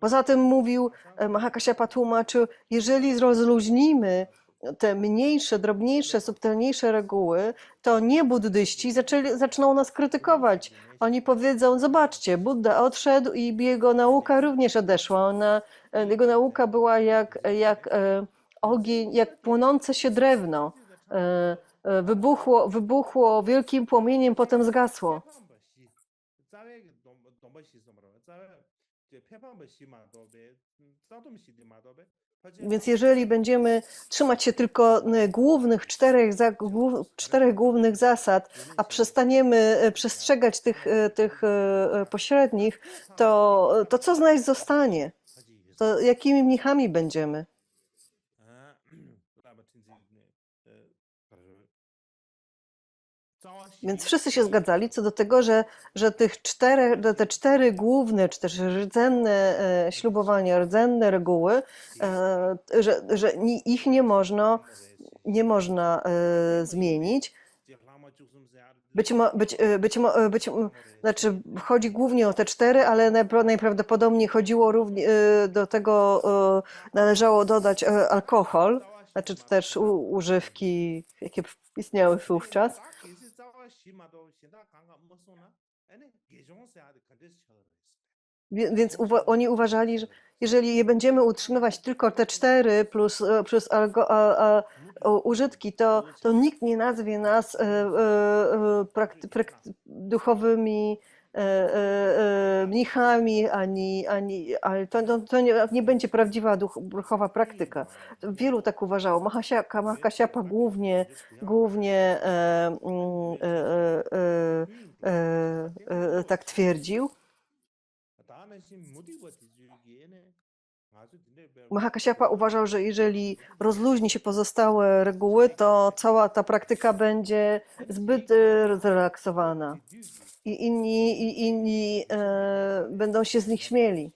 Poza tym mówił, Mahakasiapa tłumaczył, jeżeli rozluźnimy te mniejsze, drobniejsze, subtelniejsze reguły, to nie buddyści zaczną nas krytykować. Oni powiedzą, zobaczcie, Buddha odszedł i jego nauka również odeszła. Jego nauka była jak ogień, jak płonące się drewno. Wybuchło wielkim płomieniem, potem zgasło. Więc jeżeli będziemy trzymać się tylko czterech głównych zasad, a przestaniemy przestrzegać tych pośrednich, to co z nas zostanie? To jakimi mnichami będziemy? Więc wszyscy się zgadzali co do tego, że te cztery główne, czy też rdzenne ślubowania, rdzenne reguły, że ich nie można zmienić. Znaczy chodzi głównie o te cztery, ale najprawdopodobniej chodziło również do tego, należało dodać alkohol, znaczy też używki, jakie istniały wówczas. Więc oni uważali, że jeżeli je będziemy utrzymywać tylko te cztery plus użytki, to nikt nie nazwie nas duchowymi mnichami, ale to nie będzie prawdziwa duchowa praktyka. Wielu tak uważało. Mahakasiapa głównie tak twierdził. Mahakasiapa uważał, że jeżeli rozluźni się pozostałe reguły, to cała ta praktyka będzie zbyt zrelaksowana i inni będą się z nich śmieli.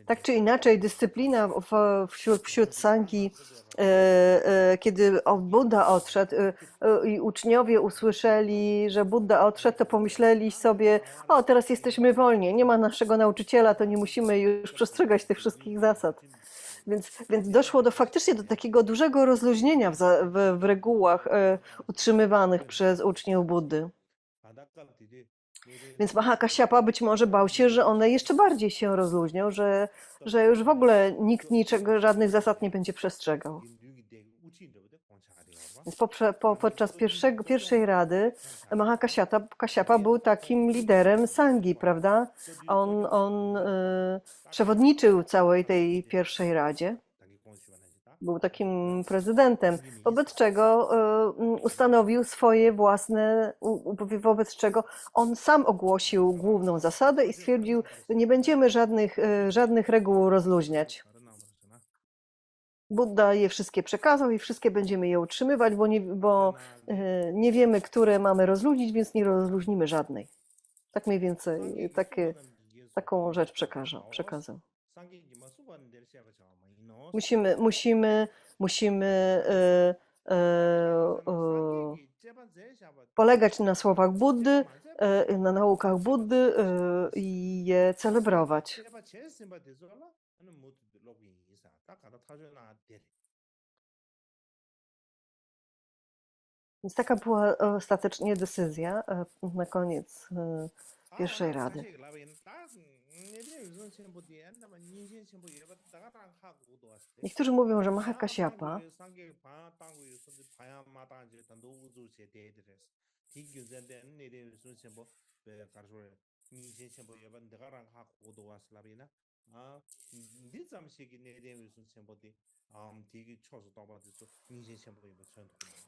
Tak czy inaczej, dyscyplina wśród Sangi, kiedy Buddha odszedł i uczniowie usłyszeli, że Buddha odszedł, to pomyśleli sobie, o, teraz jesteśmy wolni, nie ma naszego nauczyciela, to nie musimy już przestrzegać tych wszystkich zasad. Więc doszło faktycznie do takiego dużego rozluźnienia w regułach utrzymywanych przez uczniów Buddy. Więc Mahakasiapa być może bał się, że one jeszcze bardziej się rozluźnią, że już w ogóle nikt żadnych zasad nie będzie przestrzegał. Więc podczas pierwszej rady Mahakasiapa był takim liderem Sangi, prawda? On przewodniczył całej tej pierwszej radzie. Był takim prezydentem, wobec czego ustanowił swoje własne, wobec czego on sam ogłosił główną zasadę i stwierdził, że nie będziemy żadnych reguł rozluźniać. Buddha je wszystkie przekazał i wszystkie będziemy je utrzymywać, bo nie wiemy, które mamy rozluźnić, więc nie rozluźnimy żadnej. Tak mniej więcej taką rzecz przekazał. Musimy polegać na słowach Buddy, na naukach Buddy i je celebrować. Więc taka była ostatecznie decyzja na koniec pierwszej rady. Niektórzy mówią, że Mahakasiapa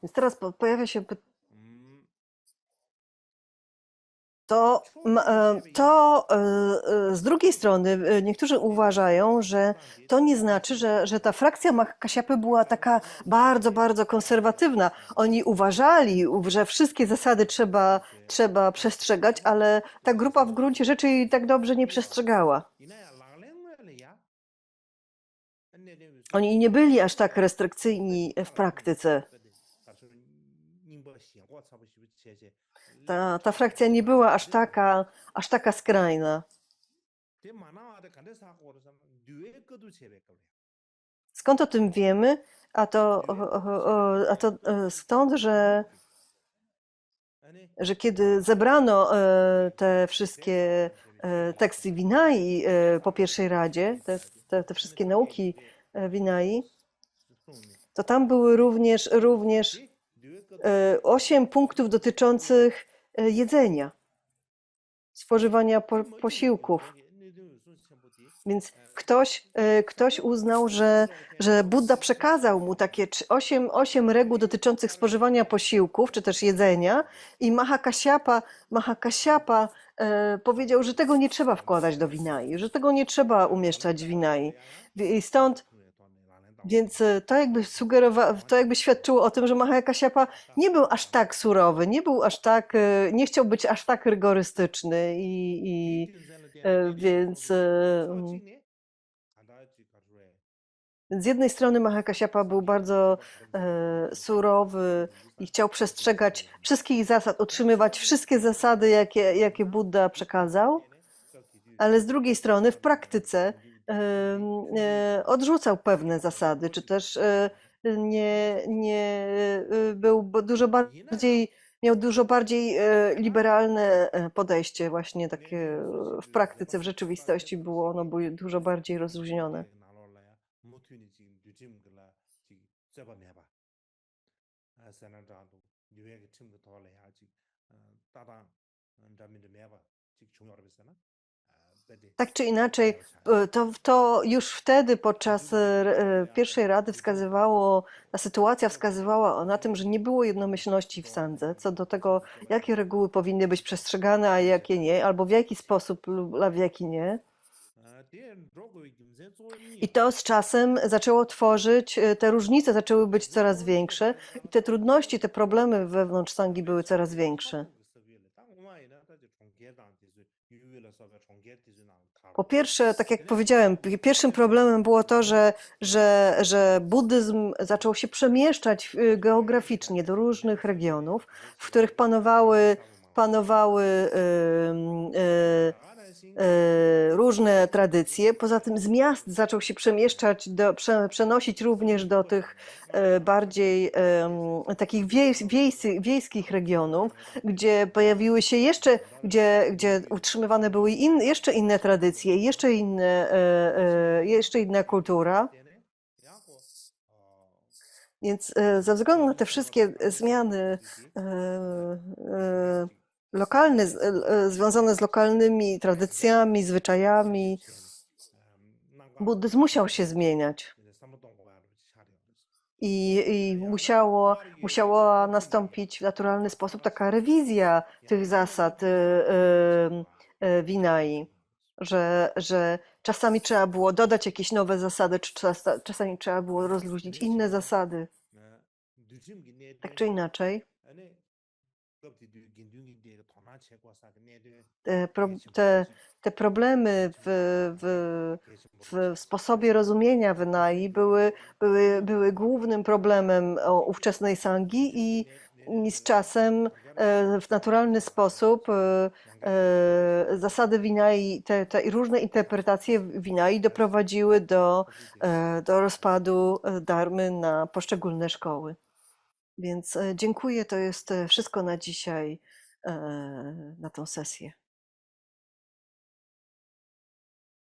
Więc teraz pojawia się z drugiej strony niektórzy uważają, że to nie znaczy, że ta frakcja Mahakasiapy była taka bardzo, bardzo konserwatywna. Oni uważali, że wszystkie zasady trzeba przestrzegać, ale ta grupa w gruncie rzeczy jej tak dobrze nie przestrzegała. Oni nie byli aż tak restrykcyjni w praktyce. Ta frakcja nie była aż taka skrajna. Skąd o tym wiemy? A to stąd, że kiedy zebrano te wszystkie teksty Vinai po pierwszej Radzie, te wszystkie nauki Vinai, to tam były również 8 punktów dotyczących jedzenia, spożywania posiłków. Więc ktoś uznał, że Buddha przekazał mu takie 8 reguł dotyczących spożywania posiłków, czy też jedzenia, i Mahakasiapa powiedział, że tego nie trzeba wkładać do Vinai, że tego nie trzeba umieszczać w Vinai. I stąd, więc to jakby świadczyło o tym, że Mahakasiapa nie był aż tak surowy, nie chciał być aż tak rygorystyczny więc z jednej strony Mahakasiapa był bardzo surowy i chciał przestrzegać wszystkich zasad, utrzymywać wszystkie zasady, jakie Buddha przekazał, ale z drugiej strony w praktyce odrzucał pewne zasady, czy też miał dużo bardziej liberalne podejście, właśnie takie w praktyce, w rzeczywistości było ono dużo bardziej rozluźnione. Tak czy inaczej, to już wtedy podczas pierwszej Rady ta sytuacja wskazywała na tym, że nie było jednomyślności w Sandze co do tego, jakie reguły powinny być przestrzegane, a jakie nie, albo w jaki sposób lub w jaki nie. I to z czasem zaczęło te różnice zaczęły być coraz większe i te trudności, te problemy wewnątrz Sangi były coraz większe. Po pierwsze, tak jak powiedziałem, pierwszym problemem było to, że buddyzm zaczął się przemieszczać geograficznie do różnych regionów, w których panowały różne tradycje. Poza tym z miast zaczął się przenosić również do tych bardziej takich wiejskich regionów, gdzie pojawiły się gdzie utrzymywane były jeszcze inne tradycje, jeszcze inna kultura. Więc ze względu na te wszystkie zmiany lokalne, związane z lokalnymi tradycjami, zwyczajami, buddyzm musiał się zmieniać. I musiała nastąpić w naturalny sposób taka rewizja tych zasad Vinai, że czasami trzeba było dodać jakieś nowe zasady, czy czasami trzeba było rozluźnić inne zasady. Tak czy inaczej, te problemy w sposobie rozumienia Vinai były głównym problemem ówczesnej Sangi i z czasem w naturalny sposób zasady Vinai, te różne interpretacje Vinai doprowadziły do rozpadu dharmy na poszczególne szkoły. Więc dziękuję, to jest wszystko na dzisiaj, na tą sesję.